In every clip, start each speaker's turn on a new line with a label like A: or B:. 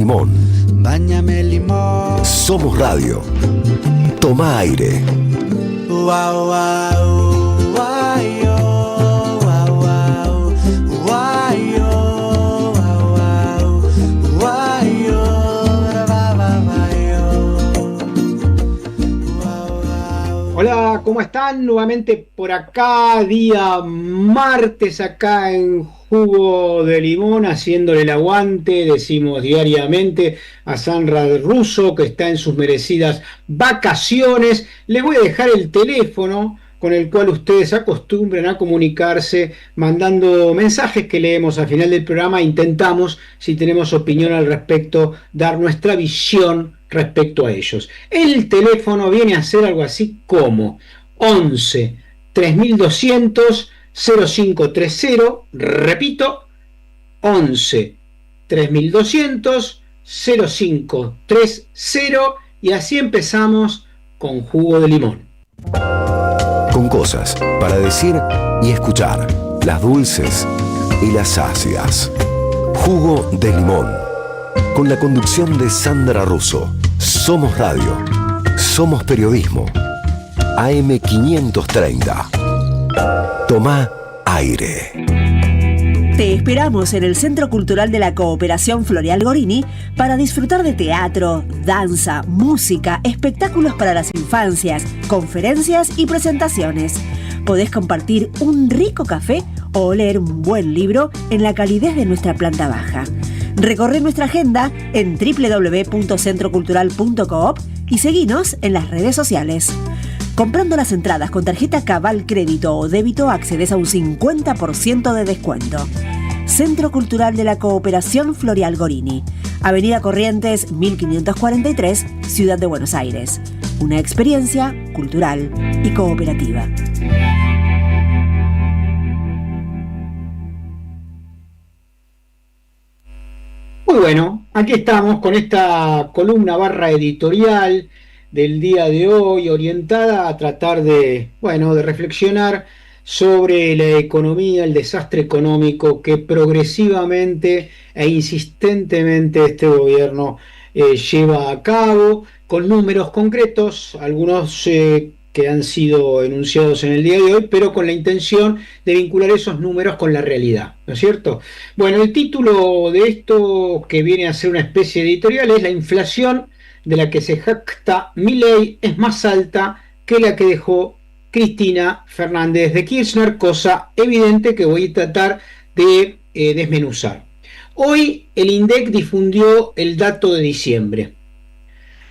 A: Limón.
B: Báñame limón.
A: Somos Radio. Toma aire.
B: Wow, wow, wow, yo, wow, wow, wow, yo, wow, wow, wow, yo,
C: Hola, ¿cómo están? Nuevamente por acá, día martes, acá en Jugo de Limón, haciéndole el aguante, decimos diariamente, a Sandra Russo, que está en sus merecidas vacaciones. Les voy a dejar el teléfono con el cual ustedes acostumbran a comunicarse, mandando mensajes que leemos al final del programa. Intentamos, si tenemos opinión al respecto, dar nuestra visión respecto a ellos. El teléfono viene a ser algo así como 11 3200 0530, repito, 11 3200 0530, y así empezamos con Jugo de Limón.
A: Con cosas para decir y escuchar, las dulces y las ácidas. Jugo de Limón, con la conducción de Sandra Russo. Somos Radio, somos periodismo. AM530. Toma aire.
D: Te esperamos en el Centro Cultural de la Cooperación Floreal Gorini para disfrutar de teatro, danza, música, espectáculos para las infancias, conferencias y presentaciones. Podés compartir un rico café o leer un buen libro en la calidez de nuestra planta baja. Recorre nuestra agenda en www.centrocultural.coop y seguinos en las redes sociales. Comprando las entradas con tarjeta Cabal Crédito o Débito accedes a un 50% de descuento. Centro Cultural de la Cooperación Floreal Gorini, Avenida Corrientes 1543, Ciudad de Buenos Aires. Una experiencia cultural y cooperativa.
C: Muy bueno, aquí estamos con esta columna barra editorial del día de hoy, orientada a tratar de reflexionar sobre la economía, el desastre económico que progresivamente e insistentemente este gobierno lleva a cabo, con números concretos, algunos que han sido enunciados en el día de hoy, pero con la intención de vincular esos números con la realidad, ¿no es cierto? Bueno, el título de esto, que viene a ser una especie de editorial, es: la inflación de la que se jacta Milei es más alta que la que dejó Cristina Fernández de Kirchner, cosa evidente que voy a tratar de desmenuzar. Hoy el INDEC difundió el dato de diciembre.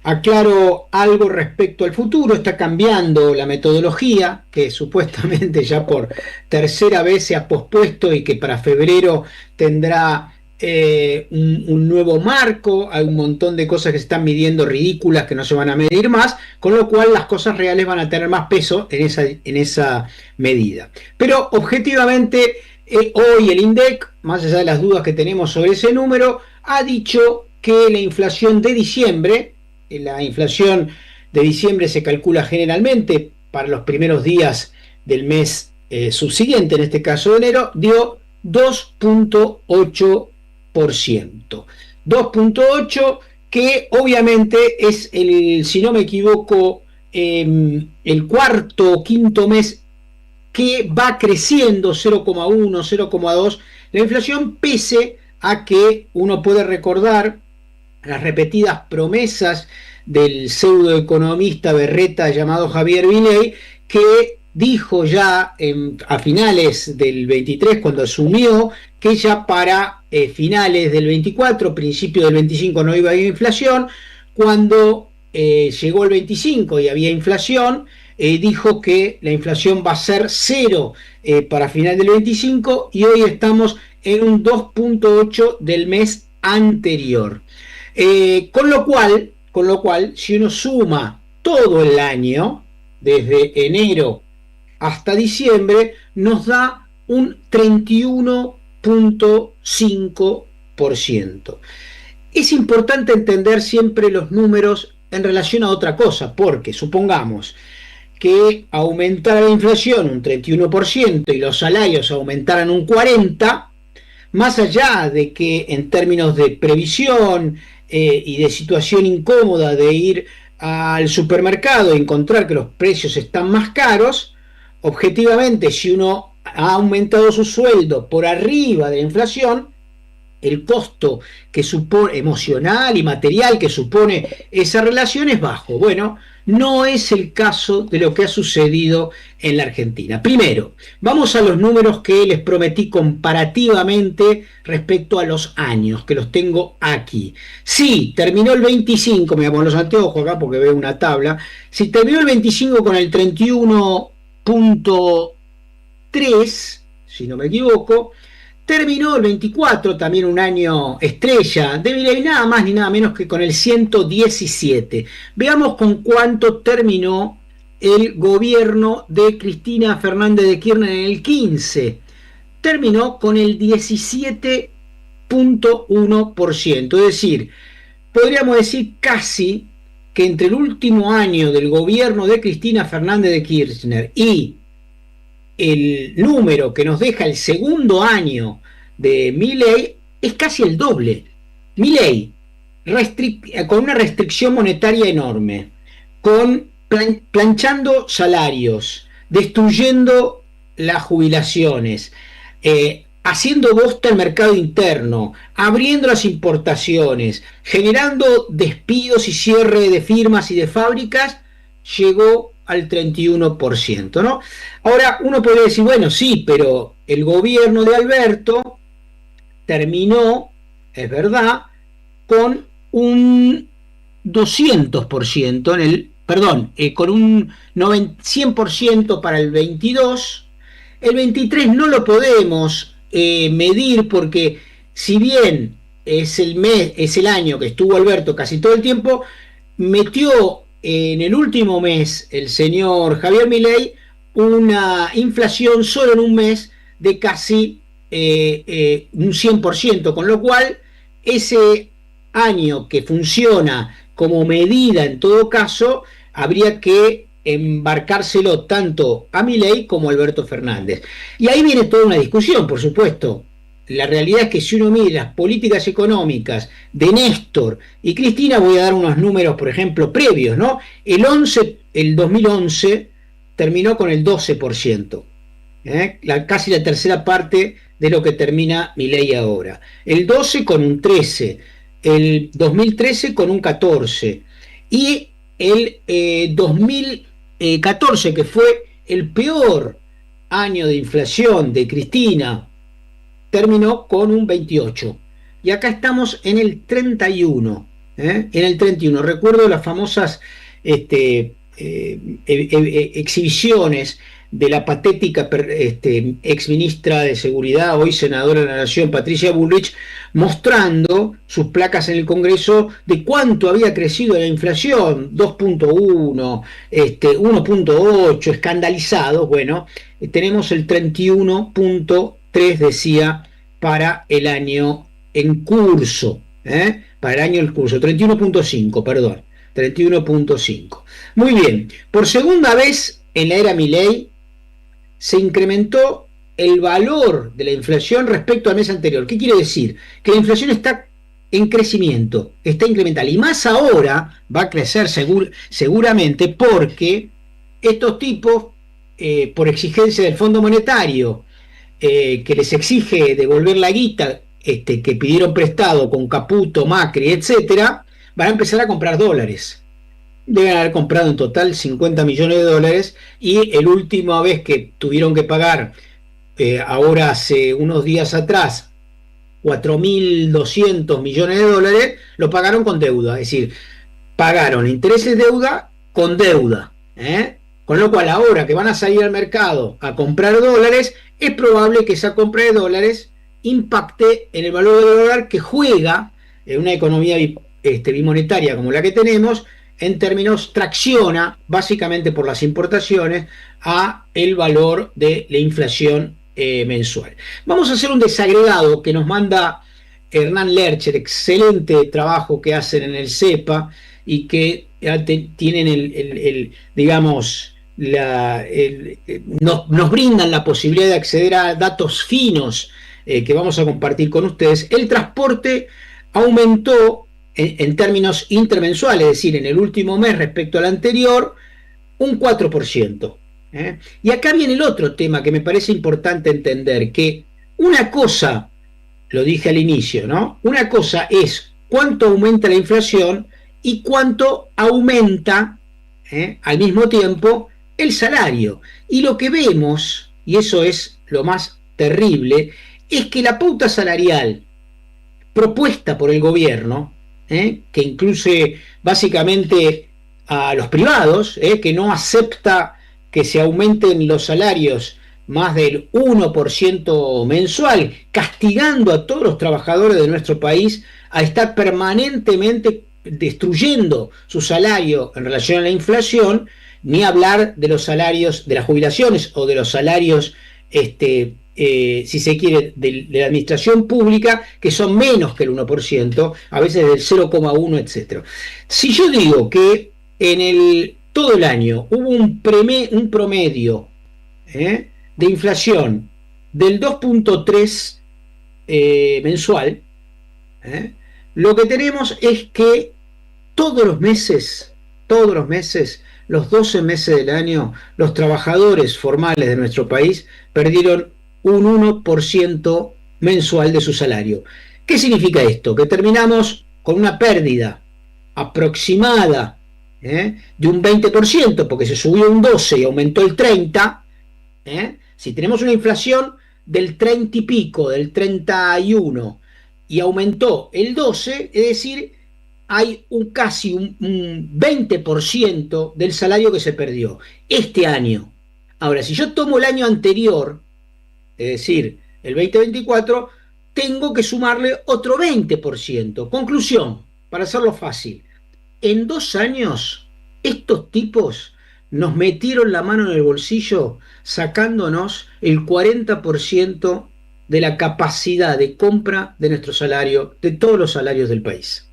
C: Aclaro algo respecto al futuro: está cambiando la metodología, que supuestamente ya por tercera vez se ha pospuesto y que para febrero tendrá un nuevo marco. Hay un montón de cosas que se están midiendo ridículas que no se van a medir más, con lo cual las cosas reales van a tener más peso en esa medida. Pero objetivamente, hoy el INDEC, más allá de las dudas que tenemos sobre ese número, ha dicho que la inflación de diciembre, se calcula generalmente para los primeros días del mes subsiguiente, en este caso de enero, dio 2.8%. 2.8%, que obviamente es si no me equivoco, el cuarto o quinto mes que va creciendo 0,1, 0,2 la inflación, pese a que uno puede recordar las repetidas promesas del pseudoeconomista berreta llamado Javier Milei, que dijo ya a finales del 23, cuando asumió, que ya para finales del 24, principio del 25 no iba a haber inflación. Cuando llegó el 25 y había inflación, dijo que la inflación va a ser cero para final del 25, y hoy estamos en un 2.8 del mes anterior. Con lo cual, si uno suma todo el año, desde enero hasta diciembre, nos da un 31.5%. Es importante entender siempre los números en relación a otra cosa, porque supongamos que aumentara la inflación un 31% y los salarios aumentaran un 40%, más allá de que en términos de previsión y de situación incómoda de ir al supermercado y encontrar que los precios están más caros, objetivamente, si uno ha aumentado su sueldo por arriba de la inflación, el costo que supone emocional y material que supone esa relación es bajo. Bueno, no es el caso de lo que ha sucedido en la Argentina. Primero, vamos a los números que les prometí comparativamente respecto a los años, que los tengo aquí. Si terminó el 25, me voy a poner los anteojos acá porque veo una tabla, si terminó el 25 con el 31.3, si no me equivoco, terminó el 24, también un año estrella de Milei, nada más ni nada menos que con el 117. Veamos con cuánto terminó el gobierno de Cristina Fernández de Kirchner en el 15. Terminó con el 17.1%, es decir, podríamos decir casi que entre el último año del gobierno de Cristina Fernández de Kirchner y el número que nos deja el segundo año de Milei es casi el doble. Milei, con una restricción monetaria enorme, planchando salarios, destruyendo las jubilaciones, haciendo bosta el mercado interno, abriendo las importaciones, generando despidos y cierre de firmas y de fábricas, llegó al 31%, ¿no? Ahora uno podría decir, bueno, sí, pero el gobierno de Alberto terminó, es verdad, con un 200% con un 100% para el 22. El 23 no lo podemos medir porque si bien es el año que estuvo Alberto casi todo el tiempo, metió en el último mes el señor Javier Milei una inflación solo en un mes de casi un 100%, con lo cual ese año que funciona como medida en todo caso, habría que embarcárselo tanto a Milei como a Alberto Fernández. Y ahí viene toda una discusión, por supuesto. La realidad es que si uno mide las políticas económicas de Néstor y Cristina, voy a dar unos números, por ejemplo, previos, ¿no? El 2011 terminó con el 12%, casi la tercera parte de lo que termina Milei ahora. El 12 con un 13%, el 2013 con un 14%, y el 2014, que fue el peor año de inflación de Cristina, terminó con un 28%. Y acá estamos en el 31%. En el 31%. Recuerdo las famosas exhibiciones de la patética ex ministra de Seguridad, hoy senadora de la Nación, Patricia Bullrich, mostrando sus placas en el Congreso de cuánto había crecido la inflación, 2.1, 1.8, escandalizados. Bueno, tenemos el 31.3, decía, para el año en curso, para el año en curso, 31.5, perdón, 31.5. Muy bien, por segunda vez en la era Milei se incrementó el valor de la inflación respecto al mes anterior. ¿Qué quiere decir? Que la inflación está en crecimiento, está incremental, y más ahora va a crecer seguramente porque estos tipos, por exigencia del Fondo Monetario, que les exige devolver la guita que pidieron prestado con Caputo, Macri, etcétera, van a empezar a comprar dólares. Deben haber comprado en total 50 millones de dólares, y la última vez que tuvieron que pagar, ahora hace unos días atrás, 4.200 millones de dólares, lo pagaron con deuda, es decir, pagaron intereses de deuda con deuda, con lo cual ahora que van a salir al mercado a comprar dólares, es probable que esa compra de dólares impacte en el valor del dólar, que juega en una economía bimonetaria como la que tenemos, en términos, tracciona básicamente por las importaciones a el valor de la inflación mensual. Vamos a hacer un desagregado que nos manda Hernán Lercher, excelente trabajo que hacen en el CEPA y que tienen digamos, nos brindan la posibilidad de acceder a datos finos que vamos a compartir con ustedes. El transporte aumentó en términos intermensuales, es decir, en el último mes respecto al anterior, un 4%. Y acá viene el otro tema que me parece importante entender, que una cosa, lo dije al inicio, ¿no? Una cosa es cuánto aumenta la inflación y cuánto aumenta al mismo tiempo el salario. Y lo que vemos, y eso es lo más terrible, es que la pauta salarial propuesta por el gobierno, que incluye básicamente a los privados, que no acepta que se aumenten los salarios más del 1% mensual, castigando a todos los trabajadores de nuestro país a estar permanentemente destruyendo su salario en relación a la inflación, ni hablar de los salarios de las jubilaciones o de los salarios si se quiere, de la administración pública, que son menos que el 1%, a veces del 0,1, etc. Si yo digo que todo el año hubo un promedio de inflación del 2,3 mensual, lo que tenemos es que todos los meses, los 12 meses del año, los trabajadores formales de nuestro país perdieron un 1% mensual de su salario. ¿Qué significa esto? Que terminamos con una pérdida aproximada de un 20%, porque se subió un 12% y aumentó el 30%. Si tenemos una inflación del 30 y pico, del 31, y aumentó el 12%, es decir, hay casi un 20% del salario que se perdió este año. Ahora, si yo tomo el año anterior, es decir, el 2024, tengo que sumarle otro 20%. Conclusión, para hacerlo fácil, en 2 años estos tipos nos metieron la mano en el bolsillo sacándonos el 40% de la capacidad de compra de nuestro salario, de todos los salarios del país.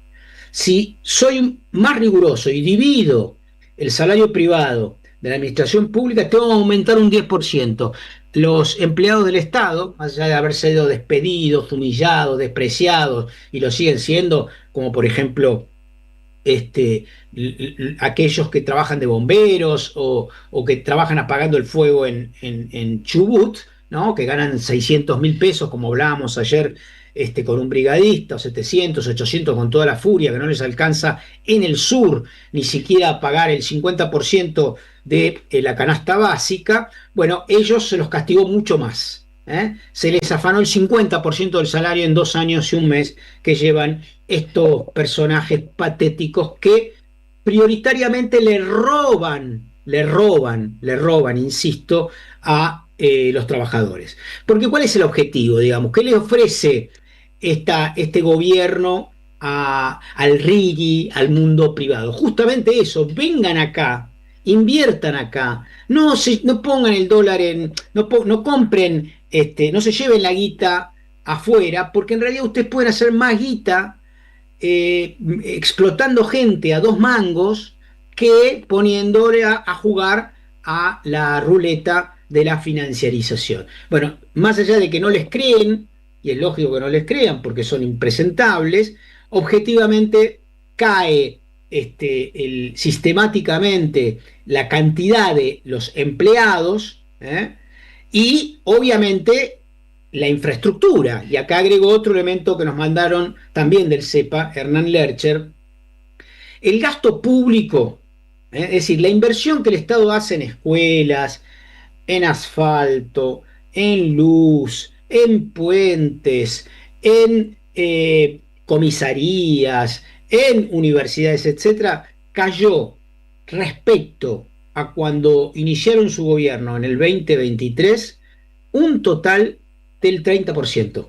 C: Si soy más riguroso y divido el salario privado de la administración pública, tengo que aumentar un 10%. Los empleados del Estado, más allá de haber sido despedidos, humillados, despreciados, y lo siguen siendo, como por ejemplo aquellos que trabajan de bomberos o que trabajan apagando el fuego en Chubut, ¿no? Que ganan 600.000 pesos, como hablábamos ayer con un brigadista, o 700, 800, con toda la furia, que no les alcanza en el sur ni siquiera a pagar el 50% de la canasta básica. Bueno, ellos se los castigó mucho más. Se les afanó el 50% del salario en 2 años y un mes que llevan estos personajes patéticos que prioritariamente le roban, insisto, a los trabajadores. Porque ¿cuál es el objetivo, digamos? ¿Qué le ofrece este gobierno al RIGI, al mundo privado? Justamente eso, vengan acá, inviertan acá, no pongan el dólar no compren, no se lleven la guita afuera, porque en realidad ustedes pueden hacer más guita explotando gente a 2 mangos que poniéndole a jugar a la ruleta de la financiarización. Bueno, más allá de que no les creen, y es lógico que no les crean porque son impresentables, objetivamente cae sistemáticamente la cantidad de los empleados y obviamente la infraestructura. Y acá agrego otro elemento que nos mandaron también del CEPA, Hernán Lercher: el gasto público, es decir, la inversión que el Estado hace en escuelas, en asfalto, en luz, en puentes, en comisarías, en universidades, etcétera, cayó respecto a cuando iniciaron su gobierno en el 2023 un total del 30%.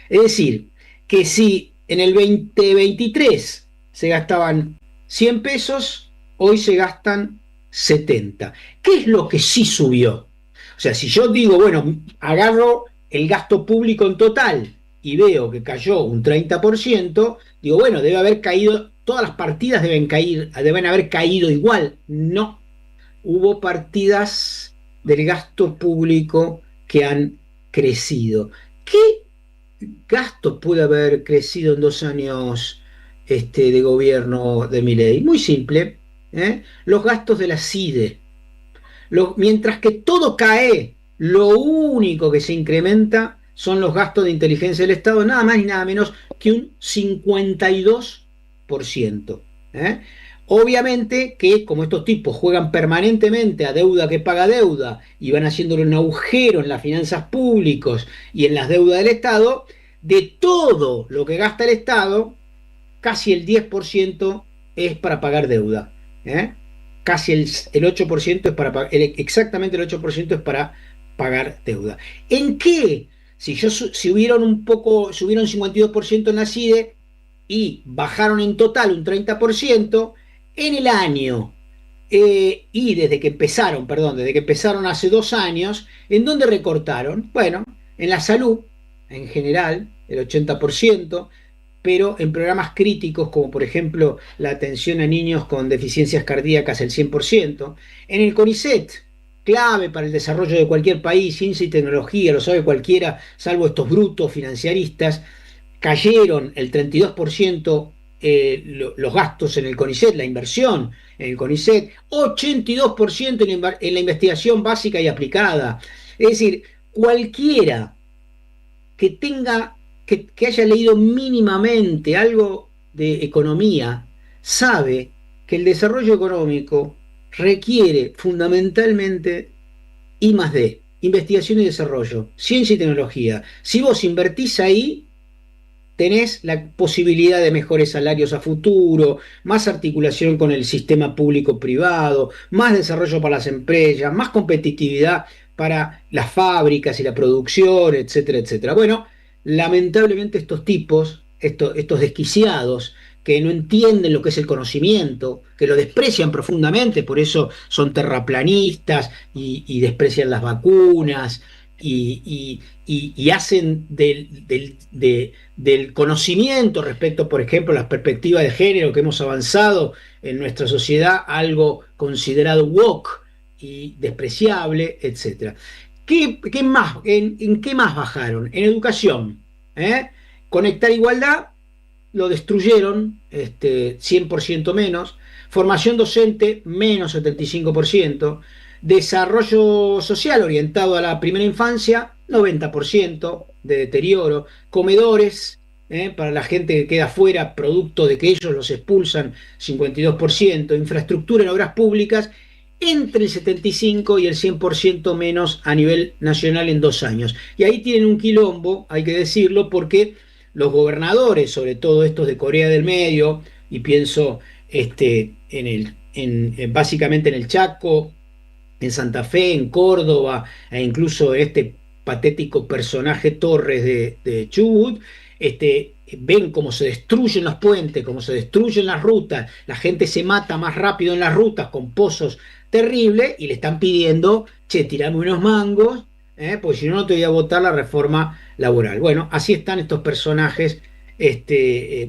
C: Es decir, que si en el 2023 se gastaban 100 pesos, hoy se gastan 70. ¿Qué es lo que sí subió? O sea, si yo digo, bueno, agarro el gasto público en total y veo que cayó un 30%, digo, bueno, debe haber caído, todas las partidas deben haber caído igual. No, hubo partidas del gasto público que han crecido. ¿Qué gasto puede haber crecido en 2 años de gobierno de Milei? Muy simple, los gastos de la CIDE. Mientras que todo cae, lo único que se incrementa son los gastos de inteligencia del Estado, nada más y nada menos que un 52%. ¿eh? Obviamente que como estos tipos juegan permanentemente a deuda que paga deuda y van haciéndole un agujero en las finanzas públicas y en las deudas del Estado, de todo lo que gasta el Estado, casi el 10% es para pagar deuda. Casi el 8% es para pagar, exactamente el 8% es para pagar deuda. ¿En qué? Si hubieron un 52% en la CIDE y bajaron en total un 30%, en el año y desde que empezaron hace 2 años, ¿en dónde recortaron? Bueno, en la salud, en general, el 80%, pero en programas críticos como por ejemplo la atención a niños con deficiencias cardíacas el 100%, en el CONICET, clave para el desarrollo de cualquier país, ciencia y tecnología, lo sabe cualquiera, salvo estos brutos financiaristas, cayeron el 32% los gastos en el CONICET, la inversión en el CONICET, 82% en la investigación básica y aplicada. Es decir, cualquiera que que haya leído mínimamente algo de economía, sabe que el desarrollo económico requiere fundamentalmente I+D, investigación y desarrollo, ciencia y tecnología. Si vos invertís ahí, tenés la posibilidad de mejores salarios a futuro, más articulación con el sistema público-privado, más desarrollo para las empresas, más competitividad para las fábricas y la producción, etcétera, etcétera. Bueno, lamentablemente estos tipos, estos desquiciados, que no entienden lo que es el conocimiento, que lo desprecian profundamente, por eso son terraplanistas y desprecian las vacunas y hacen del conocimiento respecto, por ejemplo, a las perspectivas de género que hemos avanzado en nuestra sociedad, algo considerado woke y despreciable, etc. ¿Qué más, en qué más bajaron? En educación. Conectar Igualdad lo destruyeron, 100% menos. Formación docente, menos 75%. Desarrollo social orientado a la primera infancia, 90% de deterioro. Comedores, para la gente que queda fuera, producto de que ellos los expulsan, 52%. Infraestructura en obras públicas, entre el 75 y el 100% menos a nivel nacional en 2 años. Y ahí tienen un quilombo, hay que decirlo, porque los gobernadores, sobre todo estos de Corea del Medio, y pienso básicamente en el Chaco, en Santa Fe, en Córdoba, e incluso este patético personaje Torres de Chubut, ven cómo se destruyen los puentes, cómo se destruyen las rutas, la gente se mata más rápido en las rutas con pozos terribles y le están pidiendo, che, tirame unos mangos, pues si no, no te voy a votar la reforma laboral. Bueno, así están estos personajes,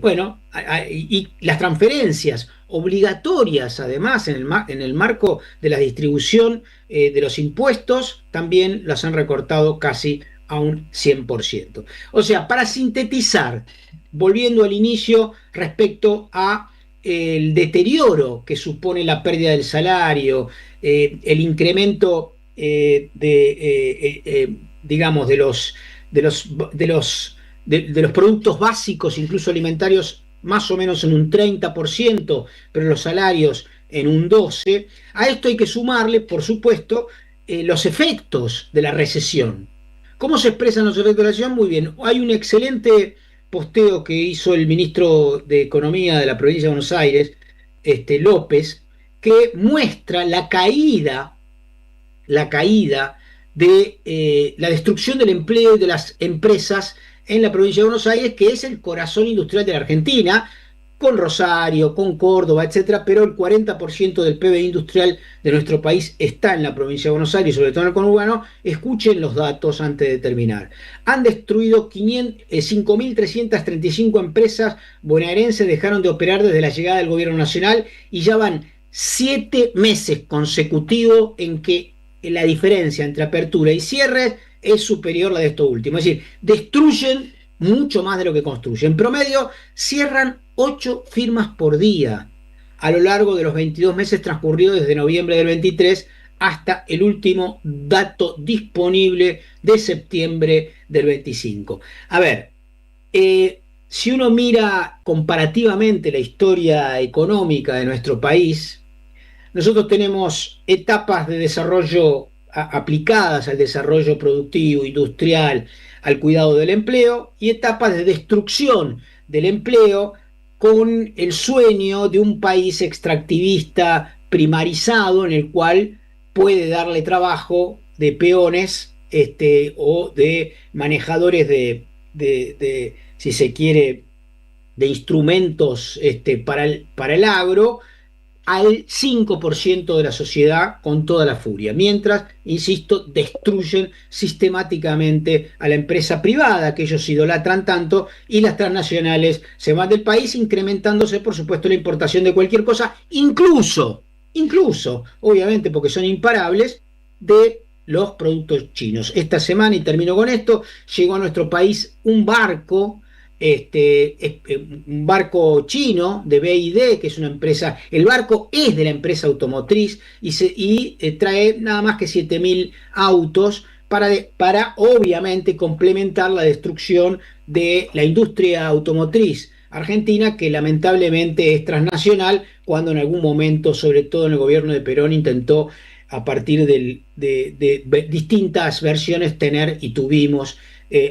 C: bueno, y las transferencias obligatorias, además, en el marco de la distribución de los impuestos, también las han recortado casi a un 100%. O sea, para sintetizar, volviendo al inicio respecto a el deterioro que supone la pérdida del salario, el incremento digamos, de los productos básicos, incluso alimentarios, más o menos en un 30%, pero los salarios en un 12%. A esto hay que sumarle, por supuesto, los efectos de la recesión. ¿Cómo se expresan los efectos de la recesión? Muy bien, hay un excelente posteo que hizo el ministro de Economía de la provincia de Buenos Aires, López, que muestra la caída de la destrucción del empleo y de las empresas en la provincia de Buenos Aires, que es el corazón industrial de la Argentina, con Rosario, con Córdoba, etcétera, pero el 40% del PBI industrial de nuestro país está en la provincia de Buenos Aires, sobre todo en el conurbano. Escuchen los datos antes de terminar. Han destruido 5.335 empresas bonaerenses, dejaron de operar desde la llegada del gobierno nacional y ya van 7 meses consecutivos en que la diferencia entre apertura y cierre es superior a la de esto último. Es decir, destruyen mucho más de lo que construyen. En promedio, cierran 8 firmas por día a lo largo de los 22 meses transcurridos desde noviembre del 23 hasta el último dato disponible de septiembre del 25. A ver, si uno mira comparativamente la historia económica de nuestro país, nosotros tenemos etapas de desarrollo aplicadas al desarrollo productivo, industrial, al cuidado del empleo y etapas de destrucción del empleo con el sueño de un país extractivista primarizado en el cual puede darle trabajo de peones o de manejadores si se quiere, de instrumentos para el agro al 5% de la sociedad con toda la furia, mientras, insisto, destruyen sistemáticamente a la empresa privada que ellos idolatran tanto y las transnacionales se van del país, incrementándose, por supuesto, la importación de cualquier cosa, incluso, obviamente, porque son imparables, de los productos chinos. Esta semana, y termino con esto, llegó a nuestro país un barco chino de BYD, que es una empresa, el barco es de la empresa automotriz y trae nada más que 7.000 autos para obviamente complementar la destrucción de la industria automotriz argentina, que lamentablemente es transnacional, cuando en algún momento, sobre todo en el gobierno de Perón, intentó a partir de distintas versiones tener y tuvimos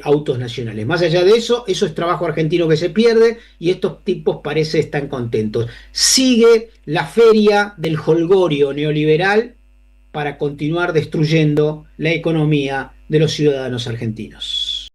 C: autos nacionales. Más allá de eso, eso es trabajo argentino que se pierde y estos tipos parece están contentos. Sigue la feria del jolgorio neoliberal para continuar destruyendo la economía de los ciudadanos argentinos.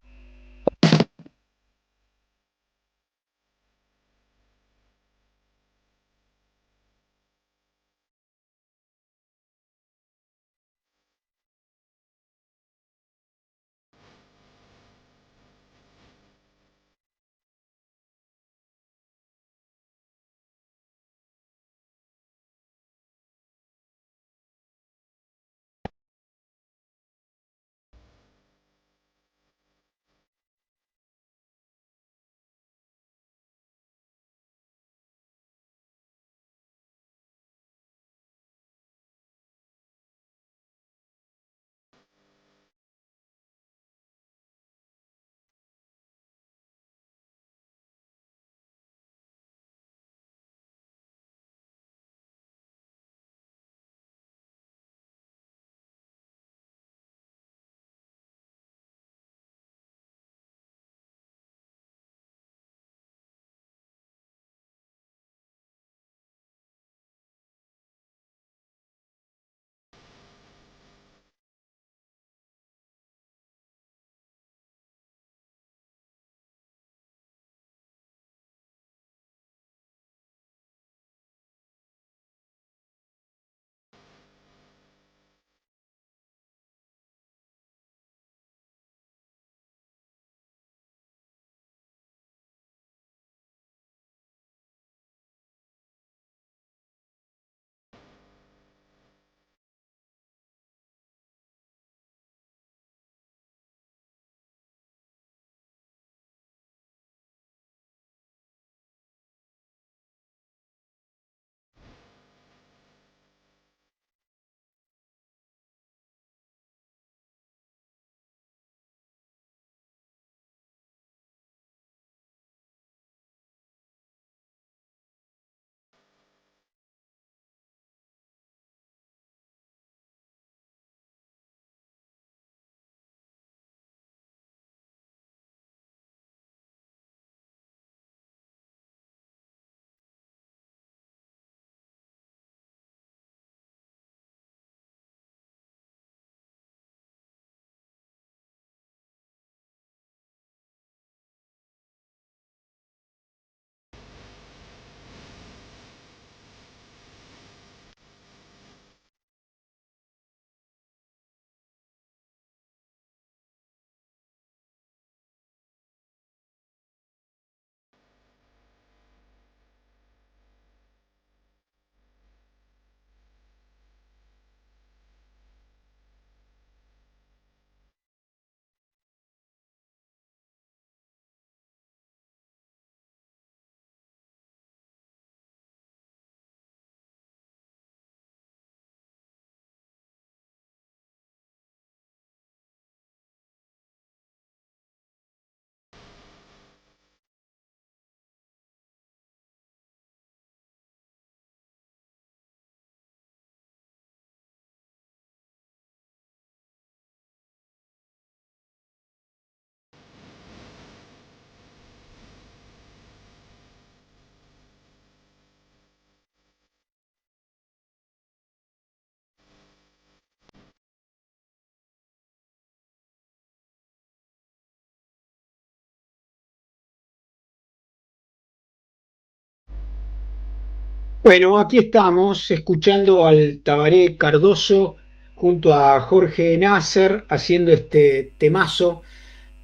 C: Bueno, aquí estamos escuchando al Tabaré Cardoso junto a Jorge Nasser haciendo este temazo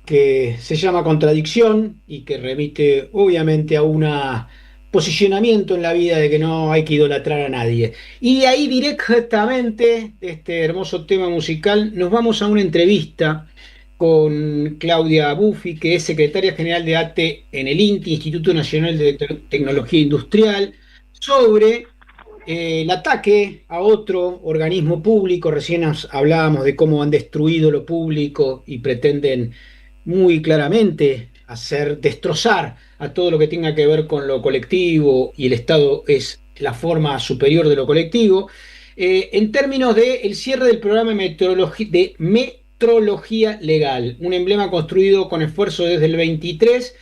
C: que se llama Contradicción y que remite obviamente a un posicionamiento en la vida de que no hay que idolatrar a nadie. Y de ahí directamente, de este hermoso tema musical, nos vamos a una entrevista con Claudia Buffi, que es secretaria general de ATE en el INTI, Instituto Nacional de Tecnología Industrial, sobre el ataque a otro organismo público. Recién hablábamos de cómo han destruido lo público y pretenden muy claramente destrozar a todo lo que tenga que ver con lo colectivo, y el Estado es la forma superior de lo colectivo. En términos del cierre del programa de metrología legal, un emblema construido con esfuerzo desde el 23,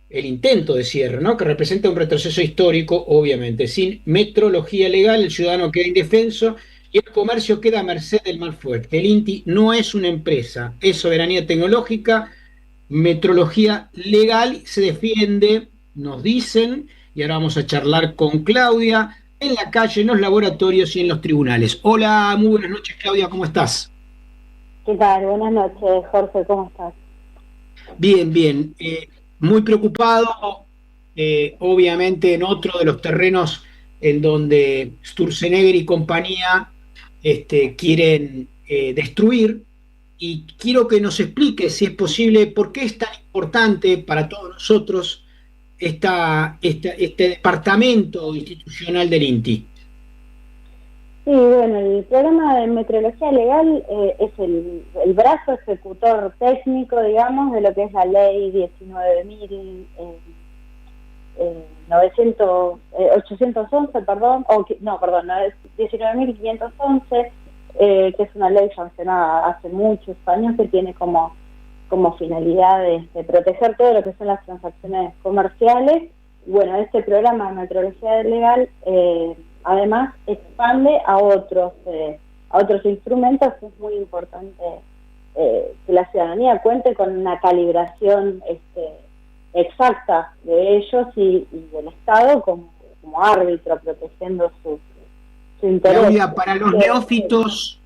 C: el intento de cierre, ¿no? Que representa un retroceso histórico, obviamente. Sin metrología legal, el ciudadano queda indefenso y el comercio queda a merced del más fuerte. El INTI no es una empresa, es soberanía tecnológica, metrología legal, se defiende, nos dicen, y ahora vamos a charlar con Claudia, en la calle, en los laboratorios y en los tribunales. Hola, muy buenas noches, Claudia, ¿cómo estás?
E: ¿Qué tal? Buenas noches, Jorge, ¿cómo estás?
C: Bien, bien. Muy preocupado, obviamente en otro de los terrenos en donde Sturzenegger y compañía quieren destruir, y quiero que nos explique, si es posible, por qué es tan importante para todos nosotros este departamento institucional del INTI.
E: Sí, bueno, el programa de metrología legal es el brazo ejecutor técnico, digamos, de lo que es la ley 811, perdón, no, es 19.511, que es una ley sancionada hace muchos años, que tiene como finalidad de proteger todo lo que son las transacciones comerciales. Bueno, este programa de metrología legal además expande a otros instrumentos. Es muy importante que la ciudadanía cuente con una calibración exacta de ellos y del Estado como árbitro protegiendo su interés.
C: Claudia, para los neófitos,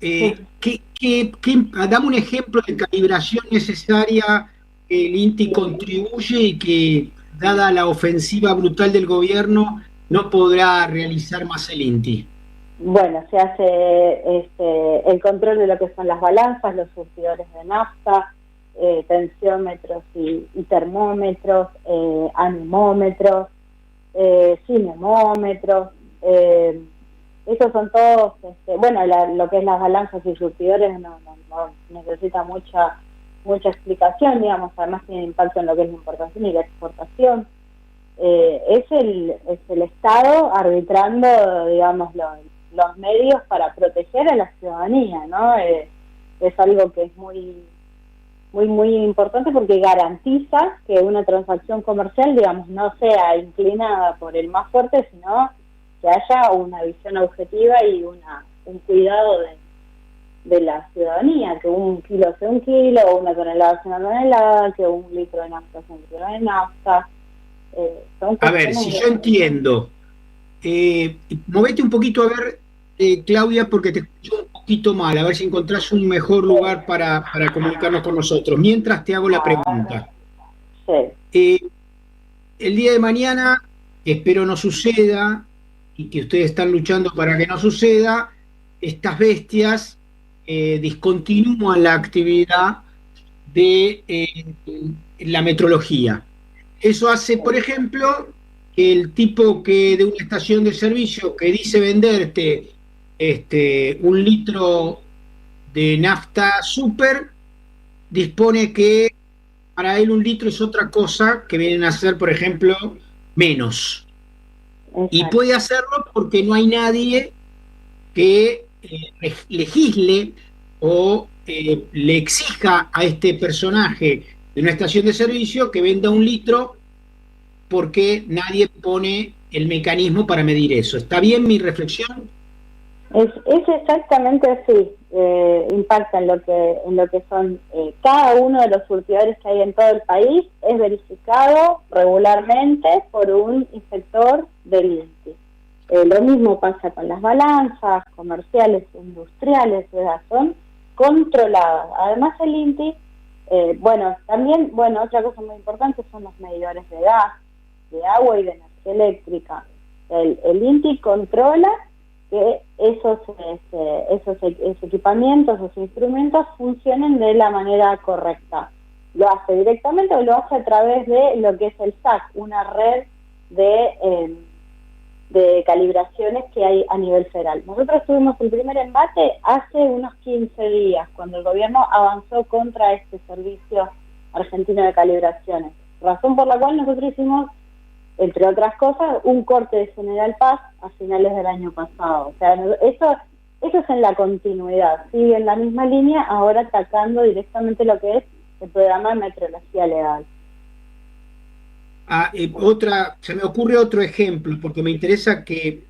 C: dame un ejemplo de calibración necesaria que el INTI contribuye y que, dada la ofensiva brutal del gobierno, no podrá realizar más el INTI.
E: Bueno, se hace el control de lo que son las balanzas, los surtidores de nafta, tensiómetros y termómetros, anemómetros, cinemómetros. Esos son todos, lo que es las balanzas y surtidores no necesita mucha explicación, digamos. Además tiene impacto en lo que es la importación y la exportación. Es el Estado arbitrando, digamos, los medios para proteger a la ciudadanía, ¿no? Es algo que es muy importante porque garantiza que una transacción comercial, digamos, no sea inclinada por el más fuerte, sino que haya una visión objetiva y un cuidado de la ciudadanía, que un kilo sea un kilo, una tonelada sea una tonelada, que un litro de nafta sea un litro de nafta.
C: A ver, si yo entiendo, movete un poquito, a ver, Claudia, porque te escucho un poquito mal, a ver si encontrás un mejor lugar para comunicarnos con nosotros, mientras te hago la pregunta.
E: Sí.
C: El día de mañana, espero no suceda, y que ustedes están luchando para que no suceda, estas bestias discontinúan la actividad de la metrología. Eso hace, por ejemplo, que el tipo que de una estación de servicio que dice venderte un litro de nafta super, dispone que para él un litro es otra cosa que vienen a ser, por ejemplo, menos. Exacto. Y puede hacerlo porque no hay nadie que legisle o le exija a este personaje de una estación de servicio que venda un litro, porque nadie pone el mecanismo para medir eso. ¿Está bien mi reflexión?
E: Es exactamente así. Impacta en lo que son cada uno de los surtidores que hay en todo el país. Es verificado regularmente por un inspector del INTI. Lo mismo pasa con las balanzas comerciales e industriales, o sea, son controladas. Además el INTI, también, otra cosa muy importante son los medidores de gas, de agua y de energía eléctrica. El INTI controla que esos equipamientos, esos instrumentos funcionen de la manera correcta. Lo hace directamente o lo hace a través de lo que es el SAC, una red de calibraciones que hay a nivel federal. Nosotros tuvimos el primer embate hace unos 15 días, cuando el gobierno avanzó contra este servicio argentino de calibraciones, razón por la cual nosotros hicimos, entre otras cosas, un corte de General Paz a finales del año pasado. O sea, eso es en la continuidad, sigue en la misma línea, ahora atacando directamente lo que es el programa de metrología legal.
C: Se me ocurre otro ejemplo, porque me interesa que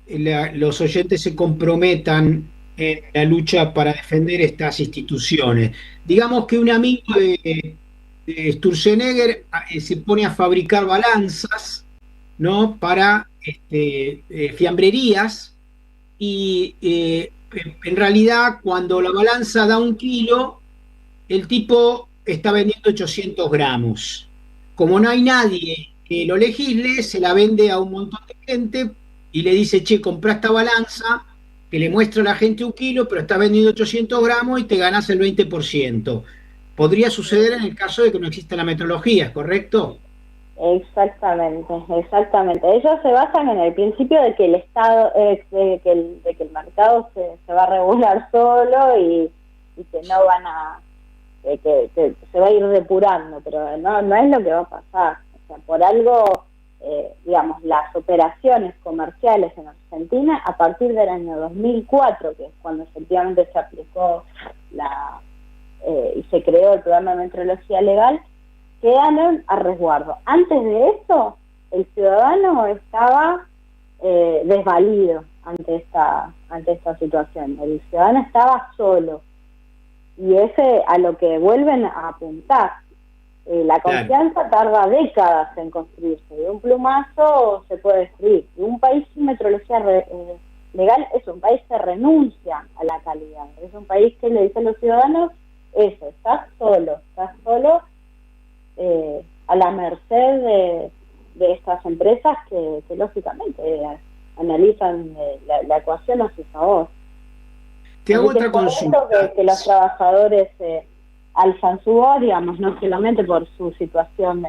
C: los oyentes se comprometan en la lucha para defender estas instituciones. Digamos que un amigo de Sturzenegger se pone a fabricar balanzas, ¿no?, para fiambrerías, y en realidad cuando la balanza da 1 kilo, el tipo está vendiendo 800 gramos. Como no hay nadie que lo legisle, se la vende a un montón de gente y le dice, che, comprá esta balanza, que le muestra a la gente 1 kilo, pero está vendiendo 800 gramos y te ganás el 20%. Podría suceder en el caso de que no exista la metrología, ¿es correcto?
E: Exactamente. Ellos se basan en el principio de que el Estado, de que el mercado se va a regular solo y que no van a... Que se va a ir depurando, pero no es lo que va a pasar. O sea, por algo, las operaciones comerciales en Argentina, a partir del año 2004, que es cuando efectivamente se aplicó y se creó el programa de metrología legal, quedaron a resguardo. Antes de eso, el ciudadano estaba desvalido ante esta situación. El ciudadano estaba solo. Y ese a lo que vuelven a apuntar. La confianza tarda décadas en construirse. De un plumazo se puede destruir. Y un país sin metrología legal es un país que renuncia a la calidad. Es un país que le dice a los ciudadanos, estás solo a la merced de estas empresas que lógicamente analizan la ecuación a su favor.
C: Te hago otra consulta.
E: Que los trabajadores alzan su voz, digamos, no solamente por su situación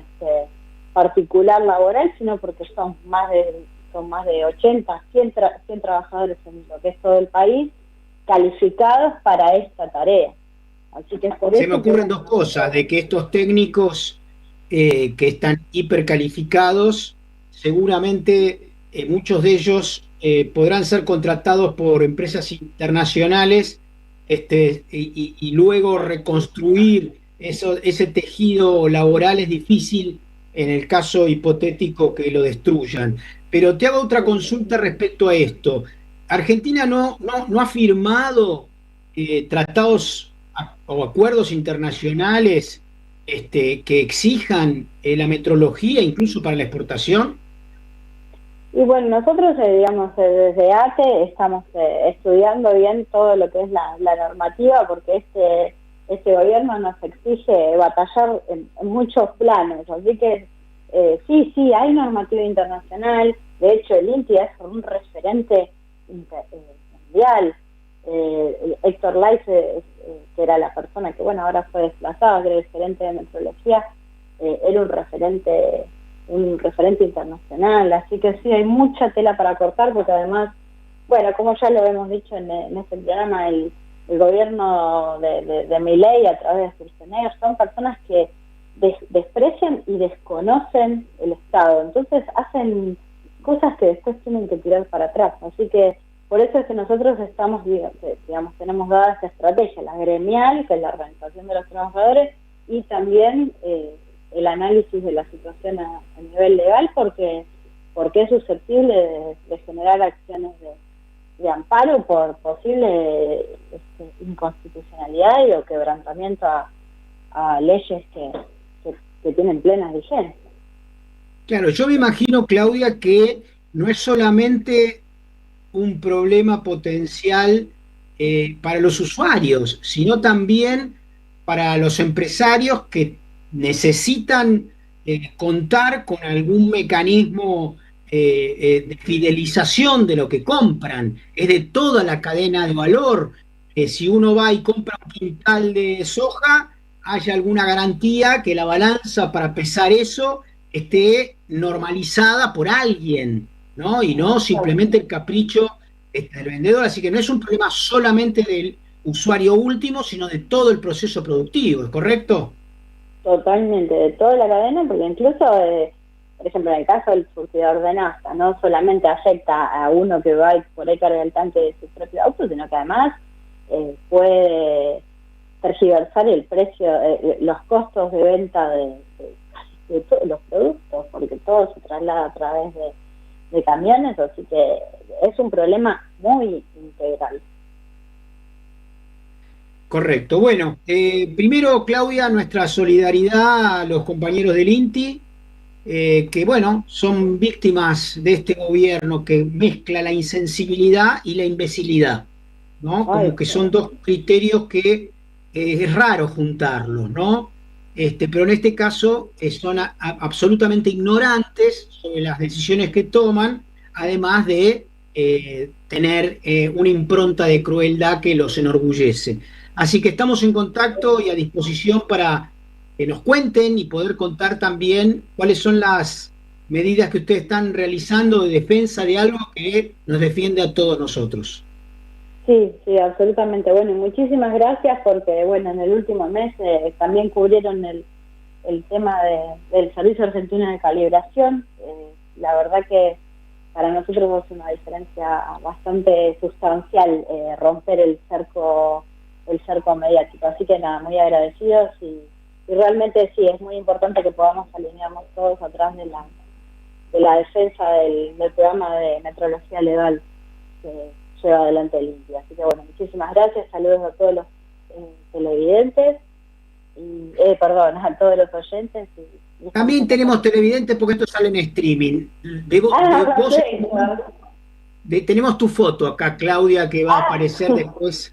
E: particular laboral, sino porque son más de 80, 100 trabajadores en lo que es todo el país calificados para esta tarea. Así que
C: se me ocurren dos cosas, de que estos técnicos que están hipercalificados, seguramente muchos de ellos podrán ser contratados por empresas internacionales y luego reconstruir ese tejido laboral es difícil en el caso hipotético que lo destruyan. Pero te hago otra consulta respecto a esto. Argentina no ha firmado tratados o acuerdos internacionales que exijan la metrología incluso para la exportación.
E: Y bueno, nosotros, desde ATE estamos estudiando bien todo lo que es la normativa, porque este gobierno nos exige batallar en muchos planos. Así que sí, hay normativa internacional. De hecho, el INTI es un referente mundial. Héctor Lais, que era la persona que, ahora fue desplazado, que era el gerente de metrología, era un referente internacional, así que sí, hay mucha tela para cortar, porque además, como ya lo hemos dicho en este programa, el gobierno de Milei a través de Sturzenegger son personas que desprecian y desconocen el Estado, entonces hacen cosas que después tienen que tirar para atrás, así que por eso es que nosotros tenemos dada esta estrategia, la gremial, que es la organización de los trabajadores, y también el análisis de la situación a nivel legal, porque es susceptible de generar acciones de amparo por posible inconstitucionalidad y o quebrantamiento a leyes que tienen plena vigencia.
C: Claro, yo me imagino, Claudia, que no es solamente un problema potencial para los usuarios, sino también para los empresarios que necesitan contar con algún mecanismo de fidelización de lo que compran, es de toda la cadena de valor. Si uno va y compra un quintal de soja, haya alguna garantía que la balanza para pesar eso esté normalizada por alguien, ¿no? Y no simplemente el capricho del vendedor. Así que no es un problema solamente del usuario último, sino de todo el proceso productivo, ¿es correcto?
E: Totalmente, de toda la cadena, porque incluso, por ejemplo, en el caso del surtidor de nafta, no solamente afecta a uno que va y por ahí carga el tanque de su propio auto, sino que además puede tergiversar el precio, los costos de venta de todos los productos, porque todo se traslada a través de camiones, así que es un problema muy integral.
C: Correcto. Bueno, primero, Claudia, nuestra solidaridad a los compañeros del INTI, que, bueno, son víctimas de este gobierno que mezcla la insensibilidad y la imbecilidad, ¿no? Como que son dos criterios que es raro juntarlos, ¿no? Pero en este caso son absolutamente ignorantes sobre las decisiones que toman, además de tener una impronta de crueldad que los enorgullece. Así que estamos en contacto y a disposición para que nos cuenten y poder contar también cuáles son las medidas que ustedes están realizando de defensa de algo que nos defiende a todos nosotros.
E: Sí, sí, absolutamente. Bueno, y muchísimas gracias porque, bueno, en el último mes también cubrieron el tema del Servicio Argentino de Calibración. La verdad que para nosotros es una diferencia bastante sustancial romper el cerco mediático. Así que nada, muy agradecidos y realmente sí, es muy importante que podamos alinearnos todos atrás de la defensa del programa de metrología legal que lleva adelante el INTI. Así que bueno, muchísimas gracias, saludos a todos los televidentes, a todos los oyentes.
C: También tenemos televidentes porque esto sale en streaming. Tenemos tu foto acá, Claudia, que va a aparecer después.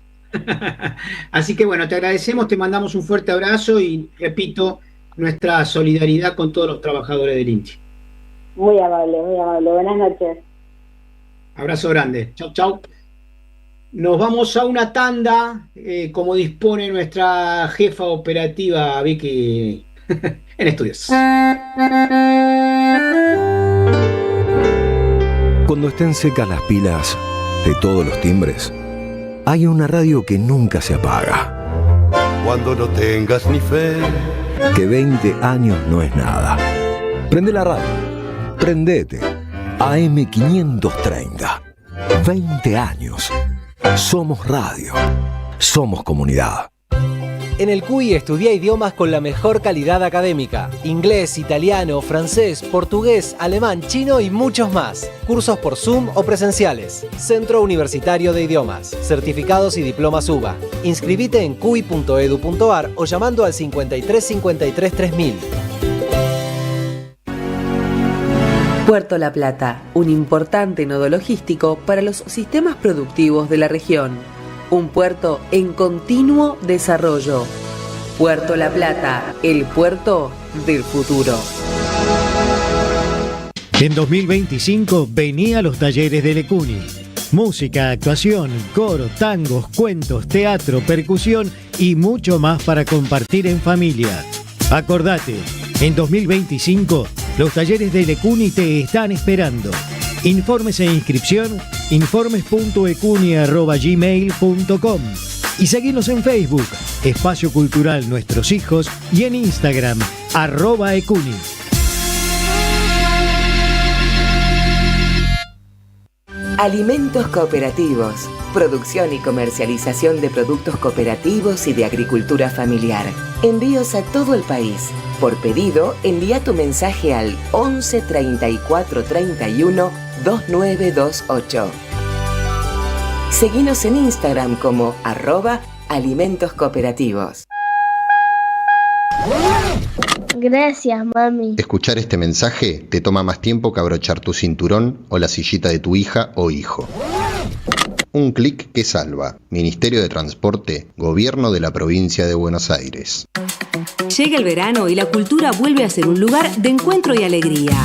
C: Así que bueno, te agradecemos, te mandamos un fuerte abrazo y repito, nuestra solidaridad con todos los trabajadores del INTI.
E: Muy amable, buenas noches.
C: Abrazo grande, chau, chau. Nos vamos a una tanda, como dispone nuestra jefa operativa Vicky en estudios.
A: Cuando estén secas las pilas de todos los timbres, hay una radio que nunca se apaga.
F: Cuando no tengas ni fe,
A: Que 20 años no es nada. Prende la radio. Prendete. AM530. 20 años. Somos radio. Somos comunidad.
G: En el CUI estudia idiomas con la mejor calidad académica. Inglés, italiano, francés, portugués, alemán, chino y muchos más. Cursos por Zoom o presenciales. Centro Universitario de Idiomas. Certificados y diplomas UBA. Inscribite en cui.edu.ar o llamando al 53 53 3000.
H: Puerto La Plata, un importante nodo logístico para los sistemas productivos de la región. Un puerto en continuo desarrollo. Puerto La Plata, el puerto del futuro.
I: En 2025 vení a los talleres de Lecuni. Música, actuación, coro, tangos, cuentos, teatro, percusión y mucho más para compartir en familia. Acordate, en 2025 los talleres de Lecuni te están esperando. Informes e inscripción, informes.ecuni@gmail.com y seguinos en Facebook, Espacio Cultural Nuestros Hijos, y en Instagram, @ecuni.
H: Alimentos cooperativos. Producción y comercialización de productos cooperativos y de agricultura familiar. Envíos a todo el país. Por pedido, envía tu mensaje al 11 34 31 2928. Seguinos en Instagram como @alimentoscooperativos.
J: Gracias, mami.
K: Escuchar este mensaje te toma más tiempo que abrochar tu cinturón o la sillita de tu hija o hijo. Un clic que salva. Ministerio de Transporte, Gobierno de la Provincia de Buenos Aires.
L: Llega el verano y la cultura vuelve a ser un lugar de encuentro y alegría.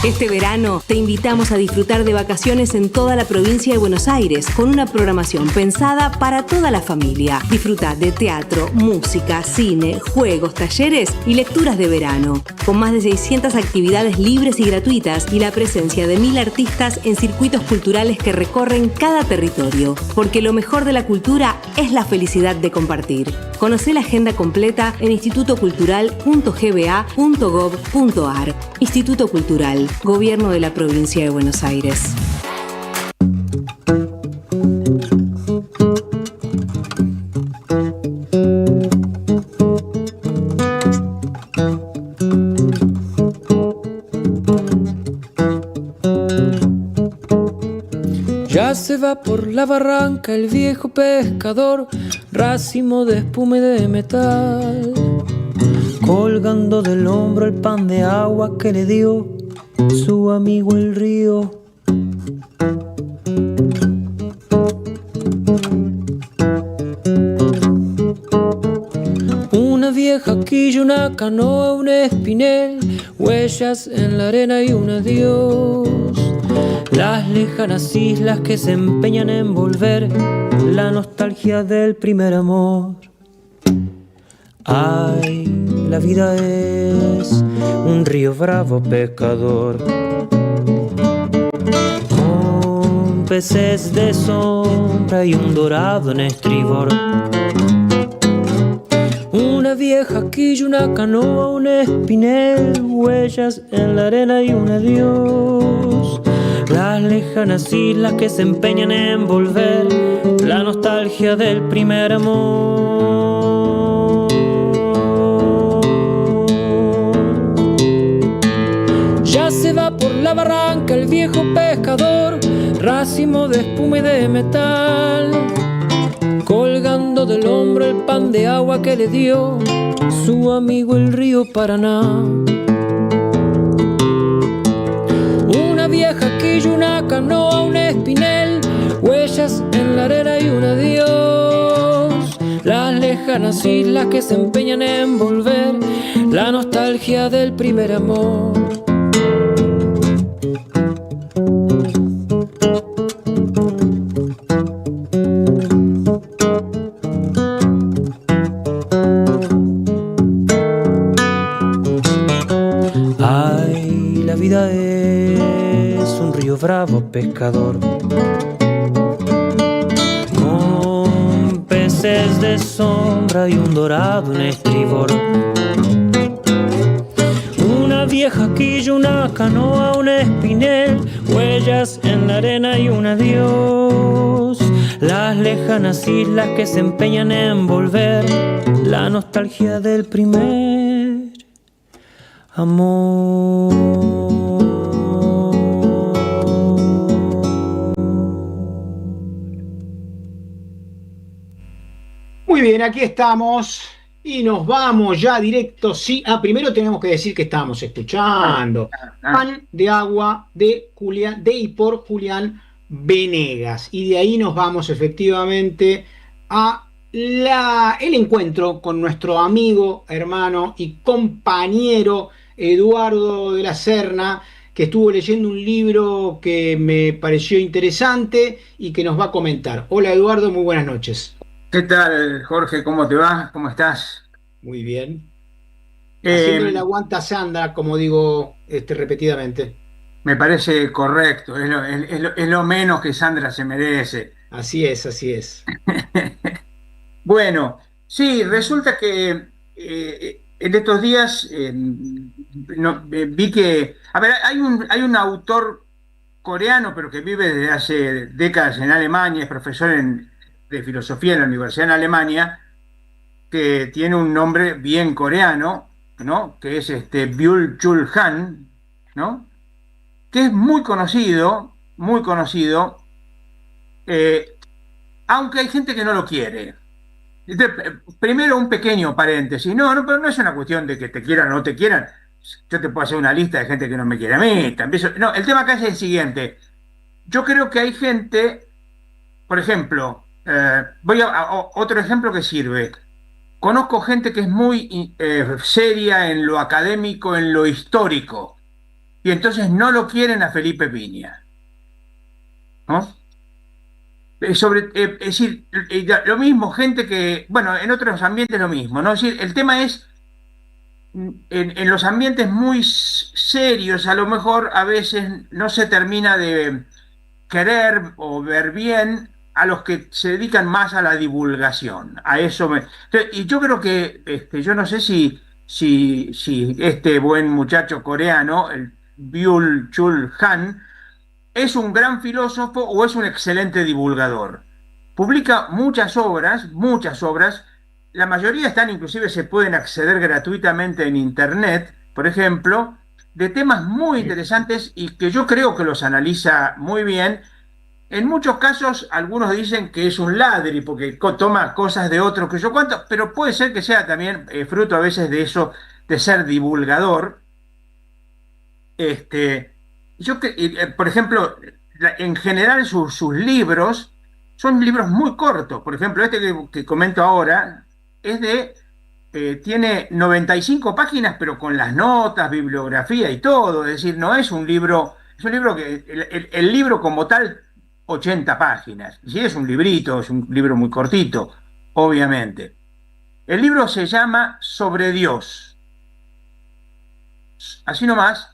L: Este verano te invitamos a disfrutar de vacaciones en toda la provincia de Buenos Aires con una programación pensada para toda la familia. Disfruta de teatro, música, cine, juegos, talleres y lecturas de verano. Con más de 600 actividades libres y gratuitas y la presencia de 1000 artistas en circuitos culturales que recorren cada territorio. Porque lo mejor de la cultura es la felicidad de compartir. Conocé la agenda completa en institutocultural.gba.gov.ar. Instituto Cultural, Gobierno de la Provincia de Buenos Aires.
M: Ya se va por la barranca el viejo pescador, racimo de espuma y de metal, colgando del hombro el pan de agua que le dio su amigo el río. Una vieja quilla, una canoa, un espinel, huellas en la arena y un adiós. Las lejanas islas que se empeñan en volver, la nostalgia del primer amor. Ay, la vida es un río bravo pescador, con peces de sombra y un dorado en estribor. Una vieja quilla, una canoa, un espinel, huellas en la arena y un adiós. Las lejanas islas que se empeñan en volver, la nostalgia del primer amor. Ya se va por la barranca el viejo pescador, racimo de espuma y de metal, colgando del hombro el pan de agua que le dio su amigo el río Paraná. Una vieja quilla, una canoa, un espinel, huellas en la arena y un adiós. Las lejanas islas que se empeñan en volver, la nostalgia del primer amor. Ay, la vida es un río bravo pescador, con peces de sombra y un dorado en estribor. Una vieja quilla, una canoa, un espinel, huellas en la arena y un adiós. Las lejanas islas que se empeñan en volver, la nostalgia del primer amor.
C: Muy bien, aquí estamos y nos vamos ya directo. Sí, primero tenemos que decir que estamos escuchando Pan de Agua de Julián, de y por Julián Venegas. Y de ahí nos vamos efectivamente a el encuentro con nuestro amigo, hermano y compañero Eduardo de la Serna, que estuvo leyendo un libro que me pareció interesante y que nos va a comentar. Hola Eduardo, muy buenas noches.
N: ¿Qué tal, Jorge? ¿Cómo te va? ¿Cómo estás?
C: Muy bien. Haciéndole la aguanta a Sandra, como digo repetidamente.
N: Me parece correcto, es lo menos que Sandra se merece.
C: Así es, así es.
N: Bueno, sí, resulta que en estos días vi que, a ver, hay un autor coreano, pero que vive desde hace décadas en Alemania, es profesor de filosofía en la Universidad en Alemania, que tiene un nombre bien coreano, ¿no? Que es Byul-Chul Han, ¿no? Que es muy conocido, aunque hay gente que no lo quiere. Primero un pequeño paréntesis. No, pero no es una cuestión de que te quieran o no te quieran. Yo te puedo hacer una lista de gente que no me quiere a mí. También no, el tema acá es el siguiente. Yo creo que hay gente, por ejemplo, voy a otro ejemplo que sirve. Conozco gente que es muy seria en lo académico, en lo histórico, y entonces no lo quieren a Felipe Piña, ¿no? Es decir, lo mismo, gente que, bueno, en otros ambientes lo mismo, ¿no? Es decir, el tema es, en los ambientes muy serios, a lo mejor a veces no se termina de querer o ver bien a los que se dedican más a la divulgación. A eso y yo creo que, yo no sé si este buen muchacho coreano, el Byul Chul Han, es un gran filósofo o es un excelente divulgador. Publica muchas obras, la mayoría están, inclusive se pueden acceder gratuitamente en internet, por ejemplo, de temas muy interesantes y que yo creo que los analiza muy bien. En muchos casos, algunos dicen que es un ladri porque toma cosas de otros que yo cuento, pero puede ser que sea también fruto a veces de eso, de ser divulgador. Por ejemplo, en general sus libros son libros muy cortos. Por ejemplo, este que comento ahora tiene 95 páginas, pero con las notas, bibliografía y todo. Es decir, no es un libro, es un libro que el libro como tal, 80 páginas. Sí, es un librito, es un libro muy cortito, obviamente. El libro se llama Sobre Dios. Así nomás.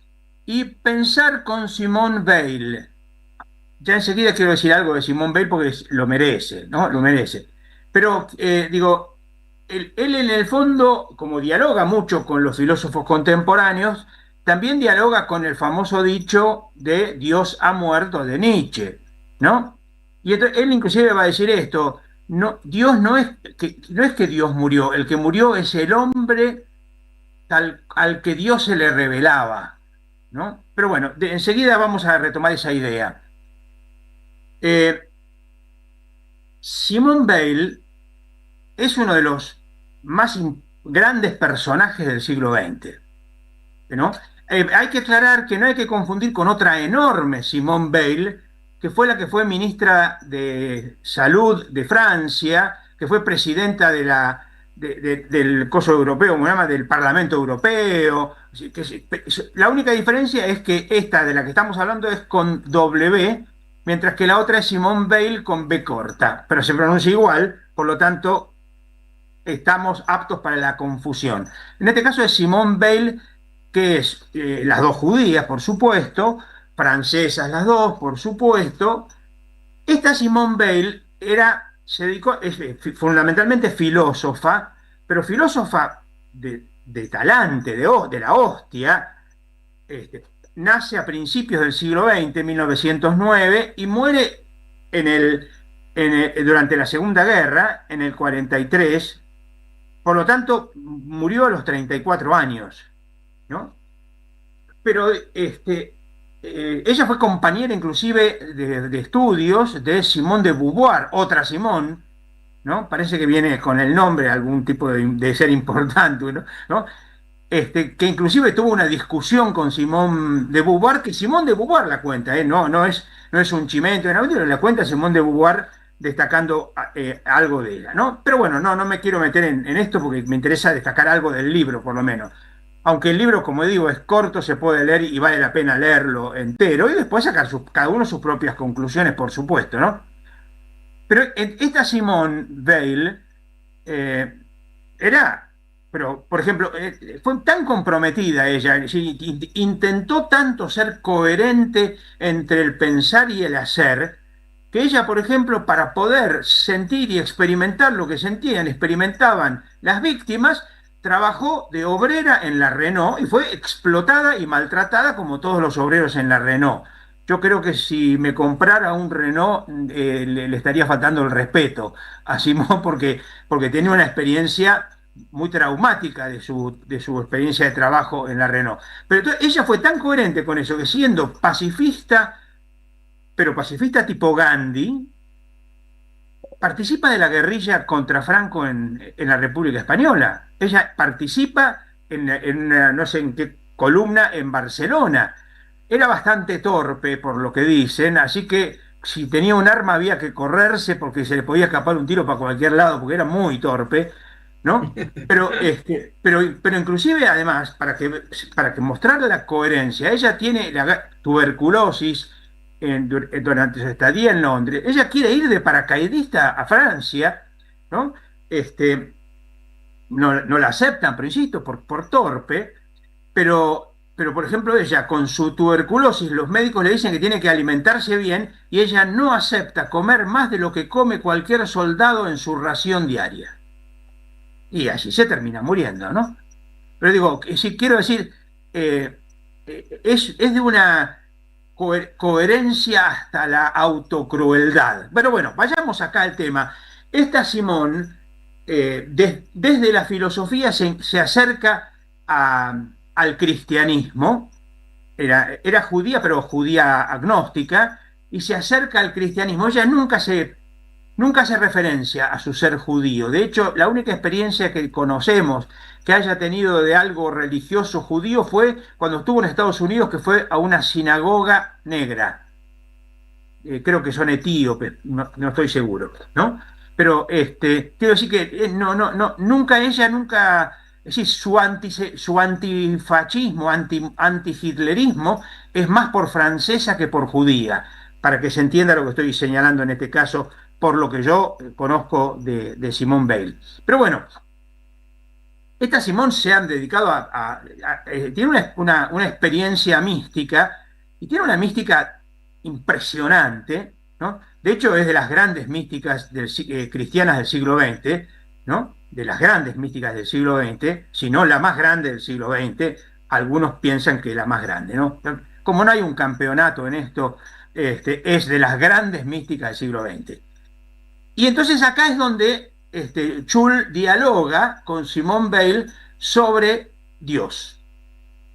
N: Y pensar con Simone Weil. Ya enseguida quiero decir algo de Simone Weil porque lo merece, ¿no? Lo merece. Pero digo, él en el fondo, como dialoga mucho con los filósofos contemporáneos, también dialoga con el famoso dicho de Dios ha muerto de Nietzsche, ¿no? Y entonces, él inclusive va a decir esto, no, Dios no es que Dios murió, el que murió es el hombre al que Dios se le revelaba, ¿no? Pero bueno, enseguida vamos a retomar esa idea. Simone Weil es uno de los más grandes personajes del siglo XX, ¿no? Hay que aclarar que no hay que confundir con otra enorme Simone Weil, que fue la que fue ministra de Salud de Francia, que fue presidenta del coso europeo, ¿cómo se llama? Del Parlamento Europeo. La única diferencia es que esta de la que estamos hablando es con W, mientras que la otra es Simone Weil con B corta, pero se pronuncia igual, por lo tanto estamos aptos para la confusión. En este caso es Simone Weil, que es las dos judías, por supuesto, francesas las dos, por supuesto. Esta Simone Weil se dedicó, es fundamentalmente filósofa, pero filósofa de talante, de la hostia. Nace a principios del siglo XX, 1909, y muere durante la Segunda Guerra, en el 43. Por lo tanto, murió a los 34 años, ¿no? Pero ella fue compañera inclusive de estudios de Simone de Beauvoir, otra Simone, ¿no? Parece que viene con el nombre algún tipo de ser importante, ¿no? Que inclusive tuvo una discusión con Simone de Beauvoir, que Simone de Beauvoir la cuenta, no es un chimento, la cuenta Simone de Beauvoir destacando algo de ella, ¿no? Pero bueno, no me quiero meter en esto porque me interesa destacar algo del libro, por lo menos. Aunque el libro, como digo, es corto, se puede leer y vale la pena leerlo entero y después sacar cada uno sus propias conclusiones, por supuesto, ¿no? Pero esta Simone Weil pero, por ejemplo, fue tan comprometida ella, intentó tanto ser coherente entre el pensar y el hacer, que ella, por ejemplo, para poder sentir y experimentar lo que experimentaban las víctimas, trabajó de obrera en la Renault y fue explotada y maltratada como todos los obreros en la Renault. Yo creo que si me comprara un Renault le estaría faltando el respeto a Simón porque tenía una experiencia muy traumática de su experiencia de trabajo en la Renault. Pero entonces, ella fue tan coherente con eso que siendo pacifista, pero pacifista tipo Gandhi, participa de la guerrilla contra Franco en la República Española. Ella participa en una, no sé en qué columna en Barcelona. Era bastante torpe, por lo que dicen, así que si tenía un arma había que correrse porque se le podía escapar un tiro para cualquier lado, porque era muy torpe, ¿no? Pero inclusive, además, para que mostrar la coherencia, ella tiene la tuberculosis durante su estadía en Londres. Ella quiere ir de paracaidista a Francia, ¿no? No la aceptan, pero insisto, por torpe, pero por ejemplo ella con su tuberculosis, los médicos le dicen que tiene que alimentarse bien y ella no acepta comer más de lo que come cualquier soldado en su ración diaria. Y así se termina muriendo, ¿no? Pero digo, si quiero decir, es de una coherencia hasta la autocrueldad. Pero bueno, vayamos acá al tema. Esta Simone, desde la filosofía se acerca al cristianismo, era judía, pero judía agnóstica, y se acerca al cristianismo. Ella nunca hace referencia a su ser judío. De hecho, la única experiencia que conocemos que haya tenido de algo religioso judío fue cuando estuvo en Estados Unidos, que fue a una sinagoga negra. Creo que son etíopes, no estoy seguro, ¿no? Pero quiero decir que nunca, es decir, su antifascismo, antihitlerismo es más por francesa que por judía, para que se entienda lo que estoy señalando en este caso, por lo que yo conozco de Simone Weil. Pero bueno, esta Simone se han dedicado tiene una experiencia mística, y tiene una mística impresionante, ¿no? De hecho, es de las grandes místicas cristianas del siglo XX, ¿no? De las grandes místicas del siglo XX, si no la más grande del siglo XX, algunos piensan que la más grande, ¿no? Como no hay un campeonato en esto, es de las grandes místicas del siglo XX. Y entonces acá es donde Schul dialoga con Simone Weil sobre Dios,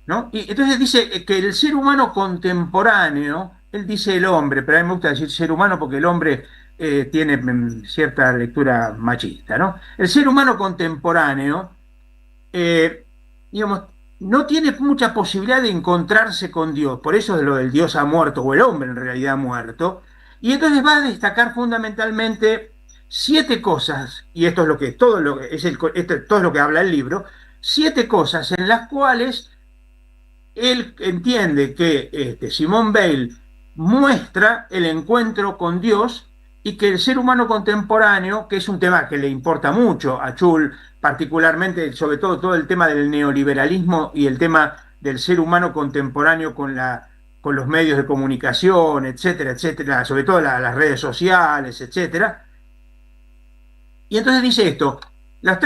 N: ¿no? Y entonces dice que el ser humano contemporáneo, él dice el hombre, pero a mí me gusta decir ser humano porque el hombre tiene cierta lectura machista, ¿no? El ser humano contemporáneo, digamos, no tiene mucha posibilidad de encontrarse con Dios, por eso es lo del Dios ha muerto, o el hombre en realidad ha muerto, y entonces va a destacar fundamentalmente 7 cosas, y esto es lo que todo lo es lo que habla el libro, 7 cosas en las cuales él entiende que Simone Weil muestra el encuentro con Dios y que el ser humano contemporáneo, que es un tema que le importa mucho a Schul, particularmente, sobre todo el tema del neoliberalismo y el tema del ser humano contemporáneo con los medios de comunicación, etcétera, etcétera, sobre todo las redes sociales, etcétera. Y entonces dice esto,